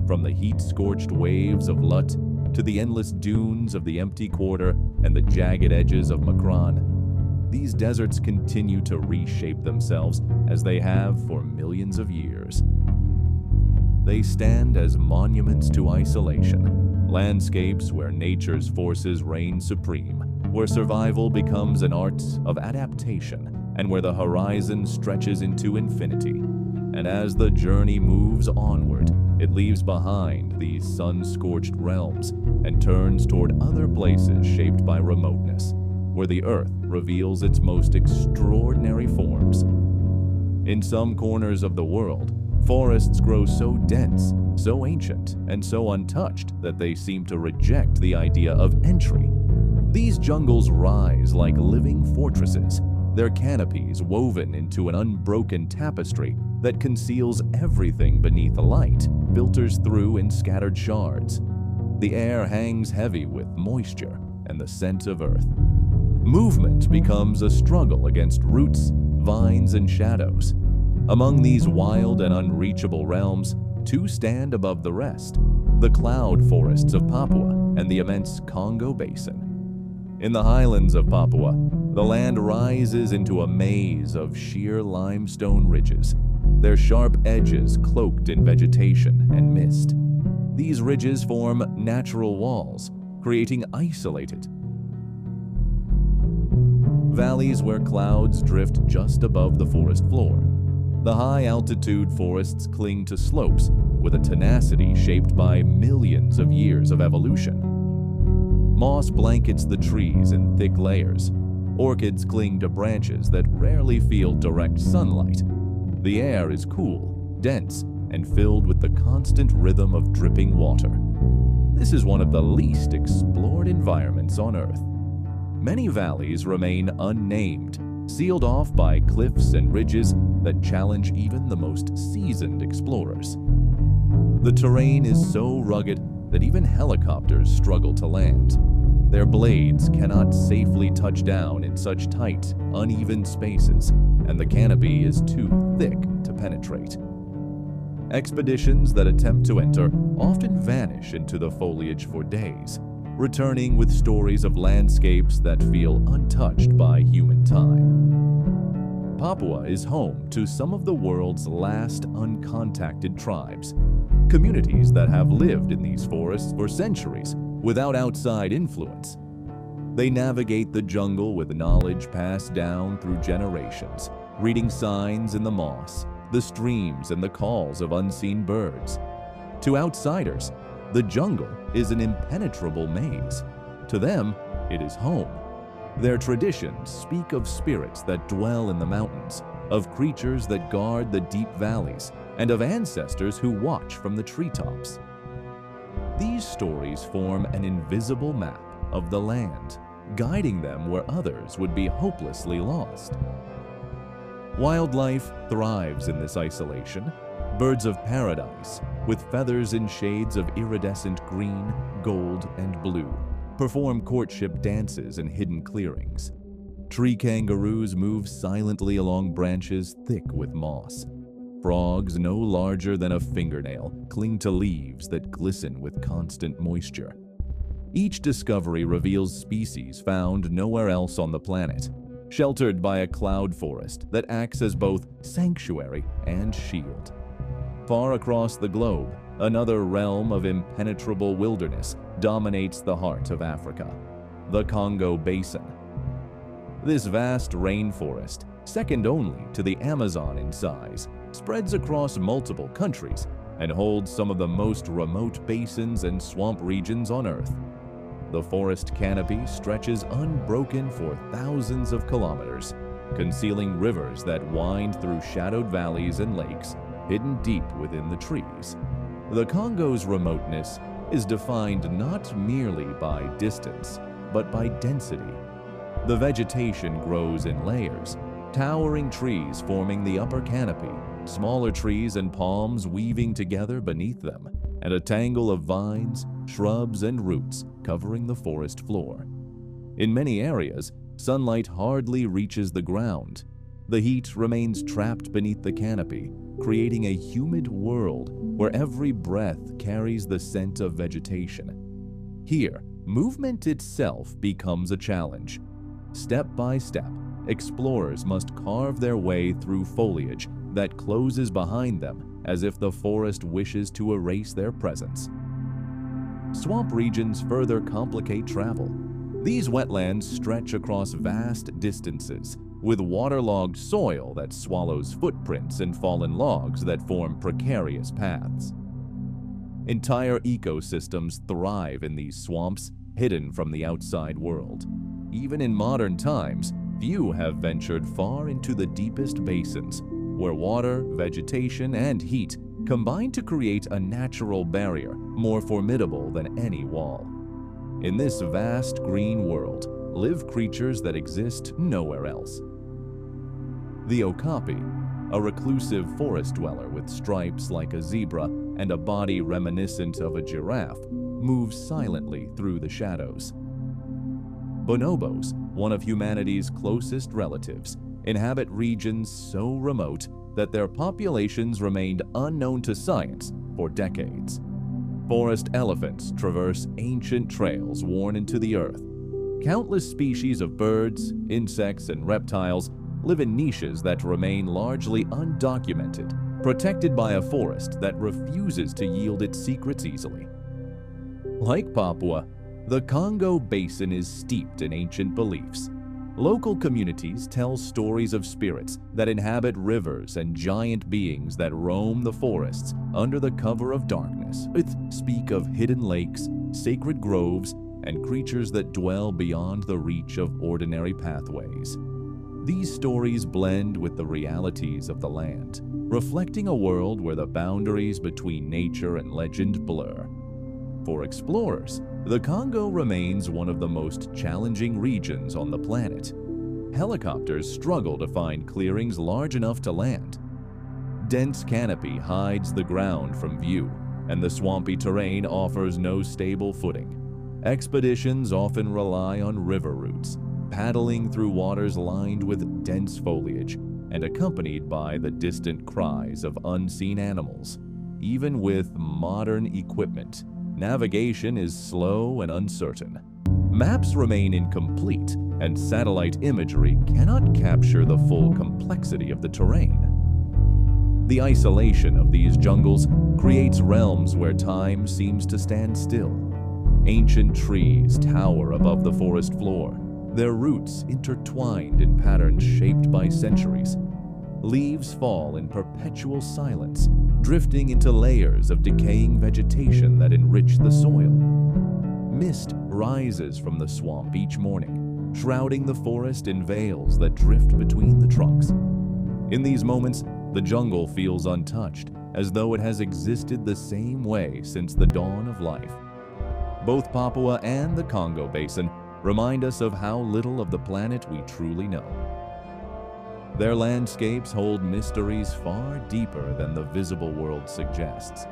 From the heat-scorched waves of Lut to the endless dunes of the empty quarter and the jagged edges of Makran, these deserts continue to reshape themselves as they have for millions of years. They stand as monuments to isolation, landscapes where nature's forces reign supreme, where survival becomes an art of adaptation, and where the horizon stretches into infinity. And as the journey moves onward, it leaves behind these sun-scorched realms and turns toward other places shaped by remoteness, where the earth reveals its most extraordinary forms. In some corners of the world, forests grow so dense, so ancient, and so untouched that they seem to reject the idea of entry. These jungles rise like living fortresses, their canopies woven into an unbroken tapestry that conceals everything beneath the light, filters through in scattered shards. The air hangs heavy with moisture and the scent of earth. Movement becomes a struggle against roots, vines, and shadows. Among these wild and unreachable realms, two stand above the rest: the cloud forests of Papua and the immense Congo Basin. In the highlands of Papua, the land rises into a maze of sheer limestone ridges, their sharp edges cloaked in vegetation and mist. These ridges form natural walls, creating isolated valleys where clouds drift just above the forest floor. The high-altitude forests cling to slopes with a tenacity shaped by millions of years of evolution. Moss blankets the trees in thick layers. Orchids cling to branches that rarely feel direct sunlight. The air is cool, dense, and filled with the constant rhythm of dripping water. This is one of the least explored environments on Earth. Many valleys remain unnamed, sealed off by cliffs and ridges that challenge even the most seasoned explorers. The terrain is so rugged that even helicopters struggle to land. Their blades cannot safely touch down in such tight, uneven spaces, and the canopy is too thick to penetrate. Expeditions that attempt to enter often vanish into the foliage for days, returning with stories of landscapes that feel untouched by human time. Papua is home to some of the world's last uncontacted tribes, communities that have lived in these forests for centuries without outside influence. They navigate the jungle with knowledge passed down through generations, reading signs in the moss, the streams, and the calls of unseen birds. To outsiders, the jungle is an impenetrable maze. To them, it is home. Their traditions speak of spirits that dwell in the mountains, of creatures that guard the deep valleys, and of ancestors who watch from the treetops. These stories form an invisible map, of the land, guiding them where others would be hopelessly lost. Wildlife thrives in this isolation. Birds of paradise, with feathers in shades of iridescent green, gold, and blue, perform courtship dances in hidden clearings. Tree kangaroos move silently along branches thick with moss. Frogs no larger than a fingernail cling to leaves that glisten with constant moisture. Each discovery reveals species found nowhere else on the planet, sheltered by a cloud forest that acts as both sanctuary and shield. Far across the globe, another realm of impenetrable wilderness dominates the heart of Africa, the Congo Basin. This vast rainforest, second only to the Amazon in size, spreads across multiple countries and holds some of the most remote basins and swamp regions on Earth. The forest canopy stretches unbroken for thousands of kilometers, concealing rivers that wind through shadowed valleys and lakes hidden deep within the trees. The Congo's remoteness is defined not merely by distance, but by density. The vegetation grows in layers, towering trees forming the upper canopy, smaller trees and palms weaving together beneath them, and a tangle of vines, shrubs, and roots covering the forest floor. In many areas, sunlight hardly reaches the ground. The heat remains trapped beneath the canopy, creating a humid world where every breath carries the scent of vegetation. Here, movement itself becomes a challenge. Step by step, explorers must carve their way through foliage that closes behind them as if the forest wishes to erase their presence. Swamp regions further complicate travel. These wetlands stretch across vast distances, with waterlogged soil that swallows footprints and fallen logs that form precarious paths. Entire ecosystems thrive in these swamps, hidden from the outside world. Even in modern times, few have ventured far into the deepest basins, where water, vegetation, and heat combine to create a natural barrier more formidable than any wall. In this vast green world live creatures that exist nowhere else. The okapi, a reclusive forest dweller with stripes like a zebra and a body reminiscent of a giraffe, moves silently through the shadows. Bonobos, one of humanity's closest relatives, inhabit regions so remote that their populations remained unknown to science for decades. Forest elephants traverse ancient trails worn into the earth. Countless species of birds, insects, and reptiles live in niches that remain largely undocumented, protected by a forest that refuses to yield its secrets easily. Like Papua, the Congo Basin is steeped in ancient beliefs. Local communities tell stories of spirits that inhabit rivers and giant beings that roam the forests under the cover of darkness. Speak of hidden lakes, sacred groves, and creatures that dwell beyond the reach of ordinary pathways. These stories blend with the realities of the land, reflecting a world where the boundaries between nature and legend blur. For explorers, the Congo remains one of the most challenging regions on the planet. Helicopters struggle to find clearings large enough to land. Dense canopy hides the ground from view, and the swampy terrain offers no stable footing. Expeditions often rely on river routes, paddling through waters lined with dense foliage and accompanied by the distant cries of unseen animals. Even with modern equipment, navigation is slow and uncertain. Maps remain incomplete, and satellite imagery cannot capture the full complexity of the terrain. The isolation of these jungles creates realms where time seems to stand still. Ancient trees tower above the forest floor, their roots intertwined in patterns shaped by centuries. Leaves fall in perpetual silence, drifting into layers of decaying vegetation that enrich the soil. Mist rises from the swamp each morning, shrouding the forest in veils that drift between the trunks. In these moments, the jungle feels untouched, as though it has existed the same way since the dawn of life. Both Papua and the Congo Basin remind us of how little of the planet we truly know. Their landscapes hold mysteries far deeper than the visible world suggests.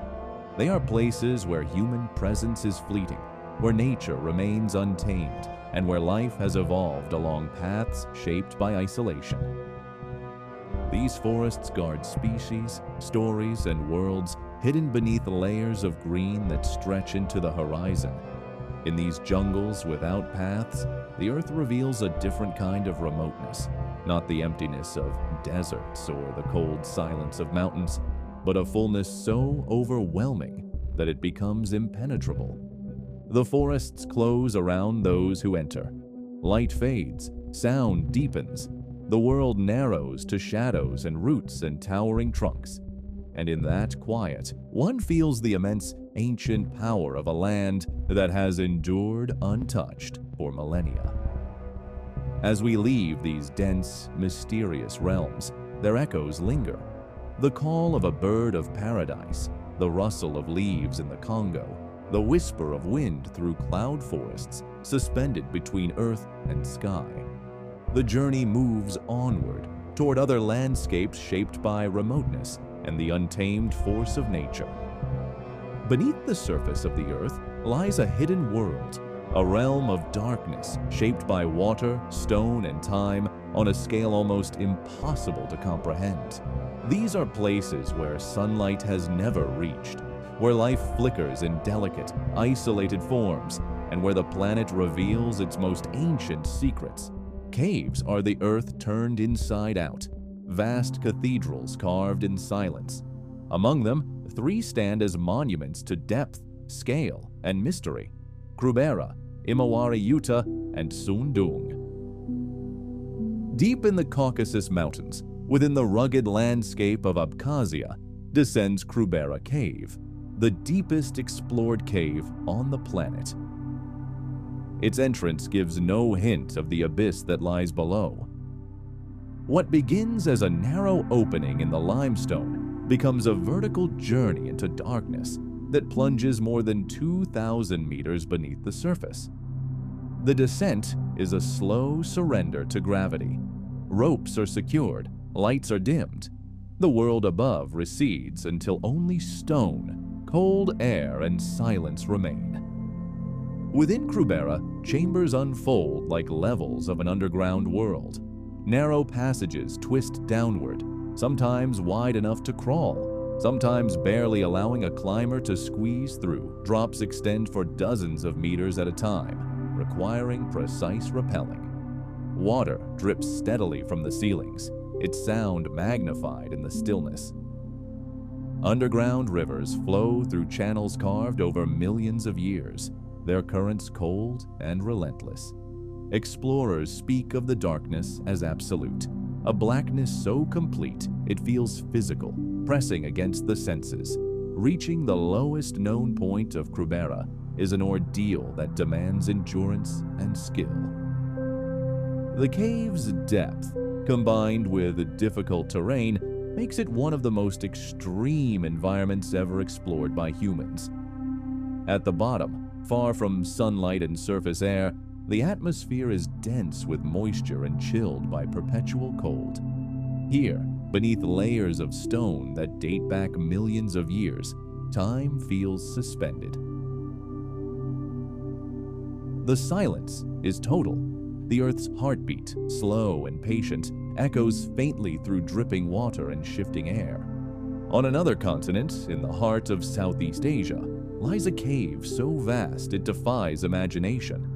They are places where human presence is fleeting, where nature remains untamed, and where life has evolved along paths shaped by isolation. These forests guard species, stories, and worlds hidden beneath layers of green that stretch into the horizon. In these jungles without paths, the earth reveals a different kind of remoteness, not the emptiness of deserts or the cold silence of mountains, but a fullness so overwhelming that it becomes impenetrable. The forests close around those who enter. Light fades, sound deepens. The world narrows to shadows and roots and towering trunks. And in that quiet, one feels the immense ancient power of a land that has endured untouched for millennia. As we leave these dense, mysterious realms, their echoes linger. The call of a bird of paradise, the rustle of leaves in the Congo, the whisper of wind through cloud forests suspended between earth and sky. The journey moves onward toward other landscapes shaped by remoteness and the untamed force of nature. Beneath the surface of the earth lies a hidden world, a realm of darkness shaped by water, stone, and time on a scale almost impossible to comprehend. These are places where sunlight has never reached, where life flickers in delicate, isolated forms, and where the planet reveals its most ancient secrets. Caves are the earth turned inside out, vast cathedrals carved in silence. Among them, 3 stand as monuments to depth, scale, and mystery: Krubera, Imawari Yuta, and Son Doong. Deep in the Caucasus Mountains, within the rugged landscape of Abkhazia, descends Krubera Cave, the deepest explored cave on the planet. Its entrance gives no hint of the abyss that lies below. What begins as a narrow opening in the limestone becomes a vertical journey into darkness that plunges more than 2,000 meters beneath the surface. The descent is a slow surrender to gravity. Ropes are secured, lights are dimmed. The world above recedes until only stone, cold air, and silence remain. Within Krubera, chambers unfold like levels of an underground world. Narrow passages twist downward, sometimes wide enough to crawl, sometimes barely allowing a climber to squeeze through. Drops extend for dozens of meters at a time, requiring precise rappelling. Water drips steadily from the ceilings, its sound magnified in the stillness. Underground rivers flow through channels carved over millions of years, their currents cold and relentless. Explorers speak of the darkness as absolute, a blackness so complete it feels physical, pressing against the senses. Reaching the lowest known point of Krubera is an ordeal that demands endurance and skill. The cave's depth, combined with difficult terrain, makes it one of the most extreme environments ever explored by humans. At the bottom, far from sunlight and surface air, the atmosphere is dense with moisture and chilled by perpetual cold. Here, beneath layers of stone that date back millions of years, time feels suspended. The silence is total. The Earth's heartbeat, slow and patient, echoes faintly through dripping water and shifting air. On another continent, in the heart of Southeast Asia, lies a cave so vast it defies imagination.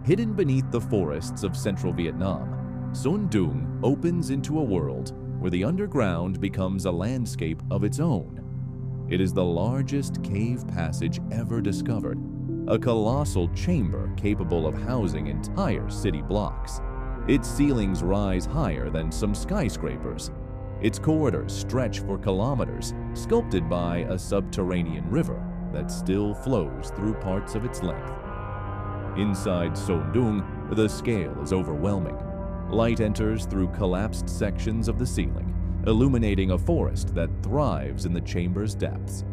Hidden beneath the forests of central Vietnam, Son Doong opens into a world where the underground becomes a landscape of its own. It is the largest cave passage ever discovered, a colossal chamber capable of housing entire city blocks. Its ceilings rise higher than some skyscrapers. Its corridors stretch for kilometers, sculpted by a subterranean river that still flows through parts of its length. Inside Son Doong, the scale is overwhelming. Light enters through collapsed sections of the ceiling, illuminating a forest that thrives in the chamber's depths.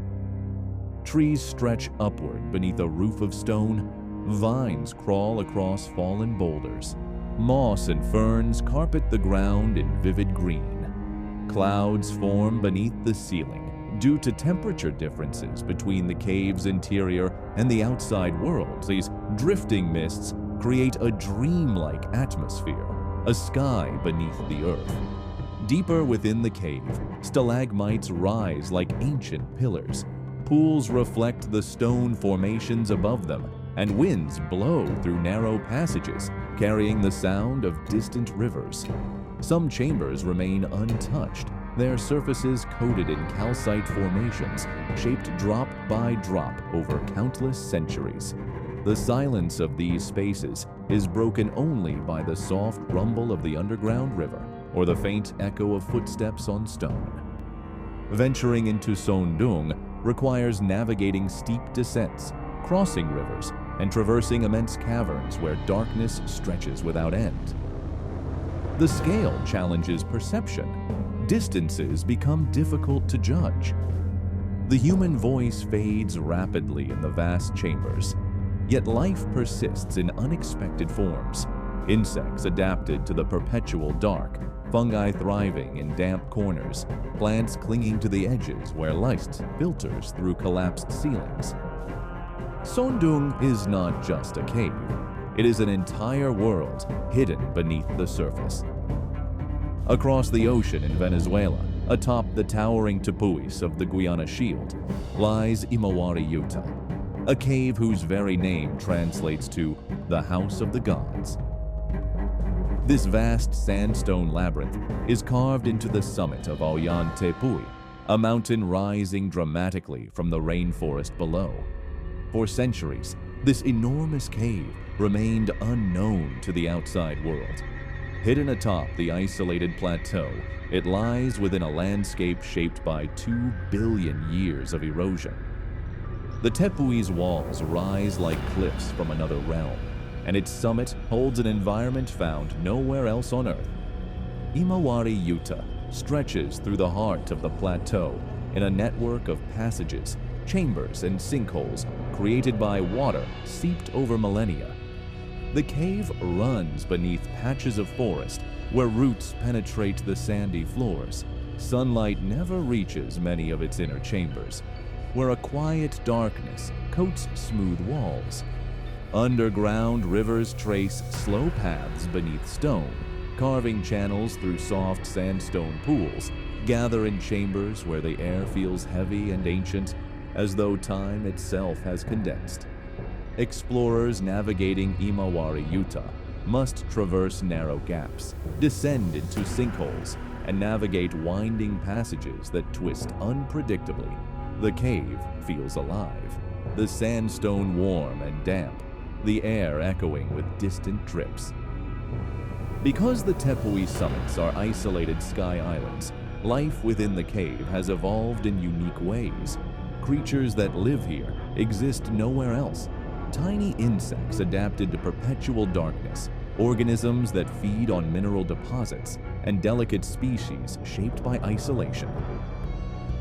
Trees stretch upward beneath a roof of stone. Vines crawl across fallen boulders. Moss and ferns carpet the ground in vivid green. Clouds form beneath the ceiling due to temperature differences between the cave's interior and the outside world. These drifting mists create a dreamlike atmosphere, a sky beneath the earth. Deeper within the cave, stalagmites rise like ancient pillars. Pools reflect the stone formations above them, and winds blow through narrow passages, carrying the sound of distant rivers. Some chambers remain untouched, their surfaces coated in calcite formations, shaped drop by drop over countless centuries. The silence of these spaces is broken only by the soft rumble of the underground river or the faint echo of footsteps on stone. Venturing into Son Doong requires navigating steep descents, crossing rivers, and traversing immense caverns where darkness stretches without end. The scale challenges perception. Distances become difficult to judge. The human voice fades rapidly in the vast chambers, yet life persists in unexpected forms. Insects adapted to the perpetual dark, fungi thriving in damp corners, plants clinging to the edges where light filters through collapsed ceilings. Son Doong is not just a cave. It is an entire world hidden beneath the surface. Across the ocean in Venezuela, atop the towering tepuis of the Guiana Shield, lies Imawari Yuta, a cave whose very name translates to the House of the Gods. This vast sandstone labyrinth is carved into the summit of Oyan Tepui, a mountain rising dramatically from the rainforest below. For centuries, this enormous cave remained unknown to the outside world. Hidden atop the isolated plateau, it lies within a landscape shaped by 2 billion years of erosion. The Tepui's walls rise like cliffs from another realm, and its summit holds an environment found nowhere else on Earth. Imawari Yuta stretches through the heart of the plateau in a network of passages, chambers, and sinkholes created by water seeped over millennia. The cave runs beneath patches of forest where roots penetrate the sandy floors. Sunlight never reaches many of its inner chambers, where a quiet darkness coats smooth walls. Underground rivers trace slow paths beneath stone, carving channels through soft sandstone pools, gather in chambers where the air feels heavy and ancient, as though time itself has condensed. Explorers navigating Imawari Yuta must traverse narrow gaps, descend into sinkholes, and navigate winding passages that twist unpredictably. The cave feels alive, the sandstone warm and damp, the air echoing with distant drips. Because the Tepui summits are isolated sky islands, life within the cave has evolved in unique ways. Creatures that live here exist nowhere else. Tiny insects adapted to perpetual darkness, organisms that feed on mineral deposits, and delicate species shaped by isolation.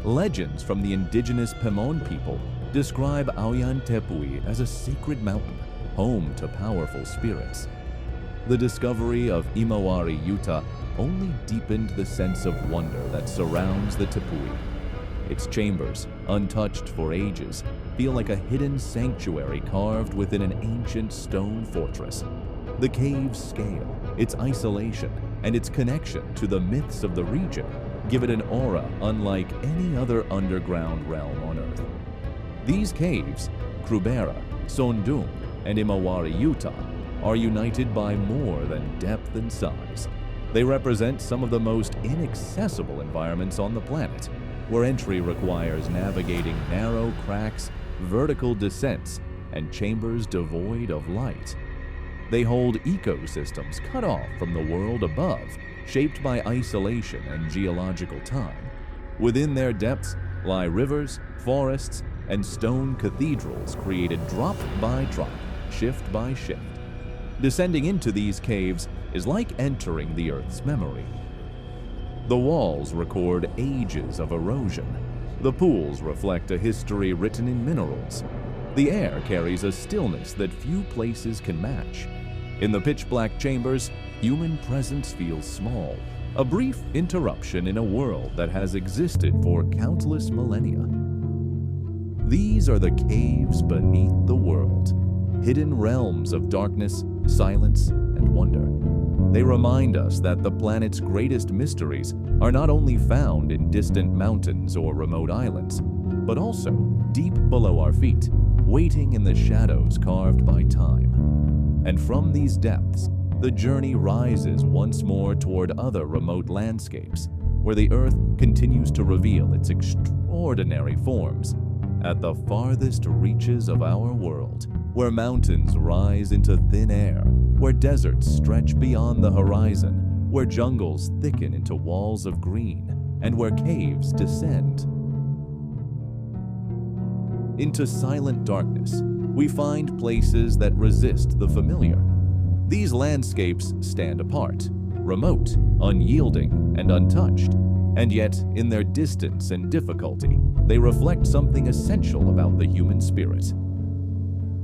Legends from the indigenous Pemon people describe Oyan Tepui as a sacred mountain, home to powerful spirits. The discovery of Imawari Yuta only deepened the sense of wonder that surrounds the Tepui. Its chambers, untouched for ages, feel like a hidden sanctuary carved within an ancient stone fortress. The cave's scale, its isolation, and its connection to the myths of the region give it an aura unlike any other underground realm on Earth. These caves, Krubera, Son Doong, and Imawari Yuta, are united by more than depth and size. They represent some of the most inaccessible environments on the planet, where entry requires navigating narrow cracks, vertical descents, and chambers devoid of light. They hold ecosystems cut off from the world above, shaped by isolation and geological time. Within their depths lie rivers, forests, and stone cathedrals created drop by drop, shift by shift. Descending into these caves is like entering the Earth's memory. The walls record ages of erosion. The pools reflect a history written in minerals. The air carries a stillness that few places can match. In the pitch-black chambers, human presence feels small, a brief interruption in a world that has existed for countless millennia. These are the caves beneath the world, hidden realms of darkness, silence, and wonder. They remind us that the planet's greatest mysteries are not only found in distant mountains or remote islands, but also deep below our feet, waiting in the shadows carved by time. And from these depths, the journey rises once more toward other remote landscapes, where the Earth continues to reveal its extraordinary forms. At the farthest reaches of our world, where mountains rise into thin air, where deserts stretch beyond the horizon, where jungles thicken into walls of green, and where caves descend into silent darkness, we find places that resist the familiar. These landscapes stand apart, remote, unyielding, and untouched, and yet, in their distance and difficulty, they reflect something essential about the human spirit.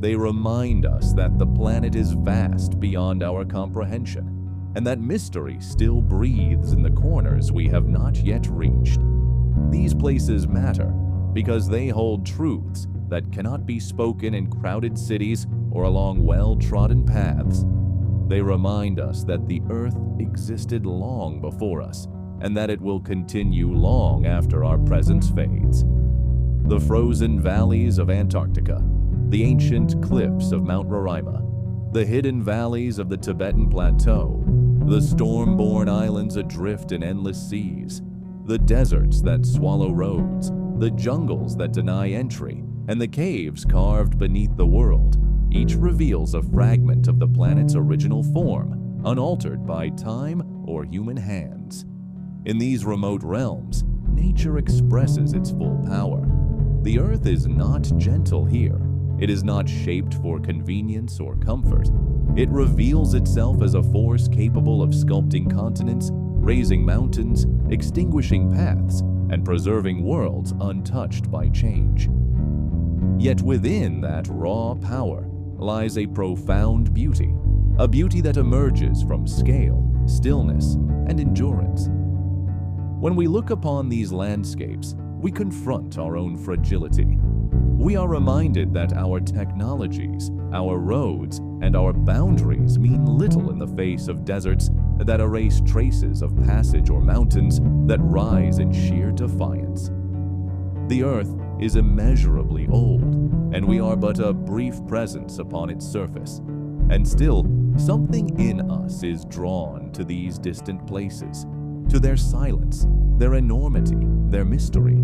They remind us that the planet is vast beyond our comprehension, and that mystery still breathes in the corners we have not yet reached. These places matter because they hold truths that cannot be spoken in crowded cities or along well-trodden paths. They remind us that the Earth existed long before us, and that it will continue long after our presence fades. The frozen valleys of Antarctica, the ancient cliffs of Mount Roraima, the hidden valleys of the Tibetan Plateau, the storm-born islands adrift in endless seas, the deserts that swallow roads, the jungles that deny entry, and the caves carved beneath the world, each reveals a fragment of the planet's original form, unaltered by time or human hands. In these remote realms, nature expresses its full power. The Earth is not gentle here. It is not shaped for convenience or comfort. It reveals itself as a force capable of sculpting continents, raising mountains, extinguishing paths, and preserving worlds untouched by change. Yet within that raw power lies a profound beauty, a beauty that emerges from scale, stillness, and endurance. When we look upon these landscapes, we confront our own fragility. We are reminded that our technologies, our roads, and our boundaries mean little in the face of deserts that erase traces of passage or mountains that rise in sheer defiance. The Earth is immeasurably old, and we are but a brief presence upon its surface. And still, something in us is drawn to these distant places, to their silence, their enormity, their mystery.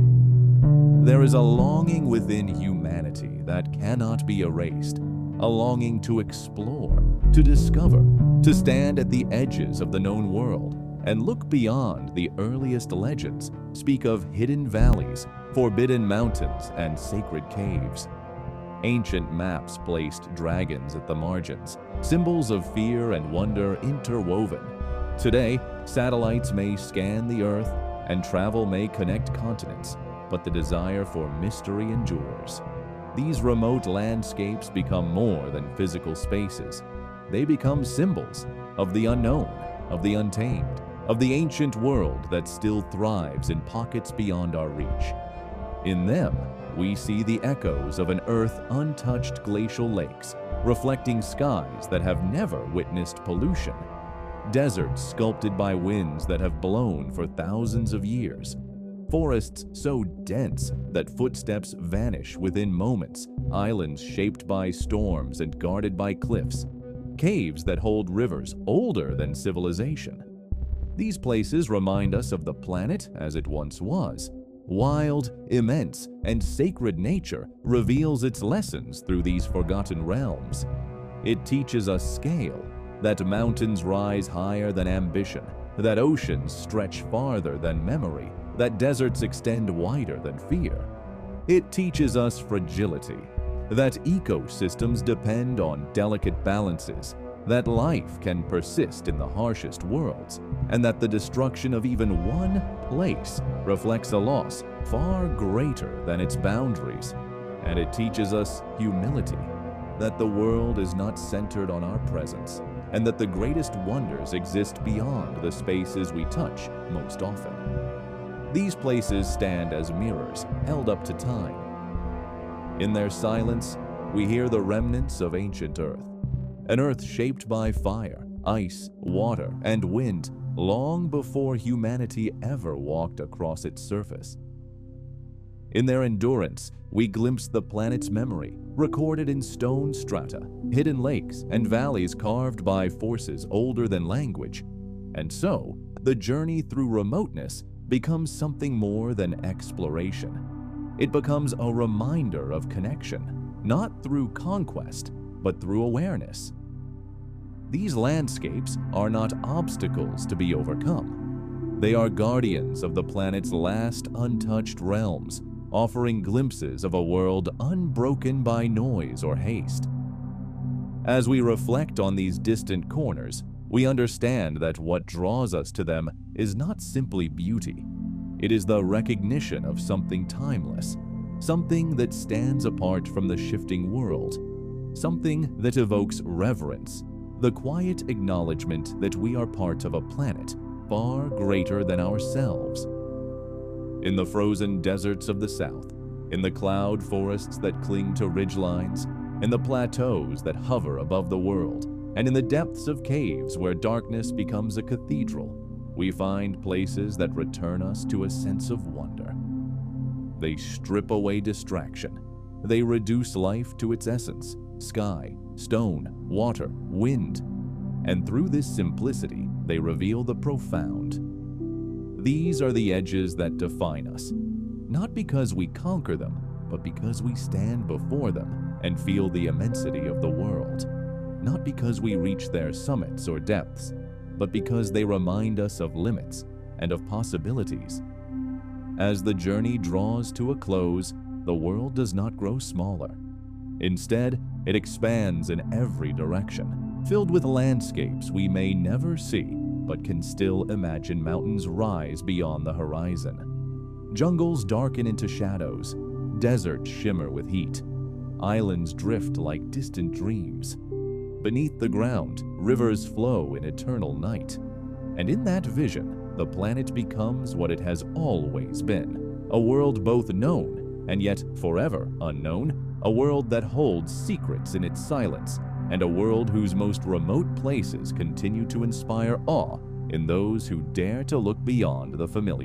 There is a longing within humanity that cannot be erased, a longing to explore, to discover, to stand at the edges of the known world and look beyond the earliest legends, speak of hidden valleys, forbidden mountains, and sacred caves. Ancient maps placed dragons at the margins, symbols of fear and wonder interwoven. Today, satellites may scan the Earth and travel may connect continents, but the desire for mystery endures. These remote landscapes become more than physical spaces. They become symbols of the unknown, of the untamed, of the ancient world that still thrives in pockets beyond our reach. In them, we see the echoes of an Earth untouched glacial lakes, reflecting skies that have never witnessed pollution, deserts sculpted by winds that have blown for thousands of years, forests so dense that footsteps vanish within moments, islands shaped by storms and guarded by cliffs, caves that hold rivers older than civilization. These places remind us of the planet as it once was. Wild, immense, and sacred nature reveals its lessons through these forgotten realms. It teaches us scale, that mountains rise higher than ambition, that oceans stretch farther than memory, that deserts extend wider than fear. It teaches us fragility, that ecosystems depend on delicate balances, that life can persist in the harshest worlds, and that the destruction of even one place reflects a loss far greater than its boundaries, and it teaches us humility, that the world is not centered on our presence, and that the greatest wonders exist beyond the spaces we touch most often. These places stand as mirrors held up to time. In their silence, we hear the remnants of ancient Earth, an Earth shaped by fire, ice, water, and wind long before humanity ever walked across its surface. In their endurance, we glimpse the planet's memory, recorded in stone strata, hidden lakes, and valleys carved by forces older than language. And so, the journey through remoteness becomes something more than exploration. It becomes a reminder of connection, not through conquest, but through awareness. These landscapes are not obstacles to be overcome. They are guardians of the planet's last untouched realms, offering glimpses of a world unbroken by noise or haste. As we reflect on these distant corners, we understand that what draws us to them is not simply beauty. It is the recognition of something timeless, something that stands apart from the shifting world, something that evokes reverence, the quiet acknowledgement that we are part of a planet far greater than ourselves. In the frozen deserts of the south, in the cloud forests that cling to ridgelines, in the plateaus that hover above the world, and in the depths of caves where darkness becomes a cathedral, we find places that return us to a sense of wonder. They strip away distraction. They reduce life to its essence: sky, stone, water, wind. And through this simplicity, they reveal the profound. These are the edges that define us, not because we conquer them, but because we stand before them and feel the immensity of the world. Not because we reach their summits or depths, but because they remind us of limits and of possibilities. As the journey draws to a close, the world does not grow smaller. Instead, it expands in every direction, filled with landscapes we may never see, but can still imagine. Mountains rise beyond the horizon. Jungles darken into shadows. Deserts shimmer with heat. Islands drift like distant dreams. Beneath the ground, rivers flow in eternal night. And in that vision, the planet becomes what it has always been, a world both known and yet forever unknown, a world that holds secrets in its silence, and a world whose most remote places continue to inspire awe in those who dare to look beyond the familiar.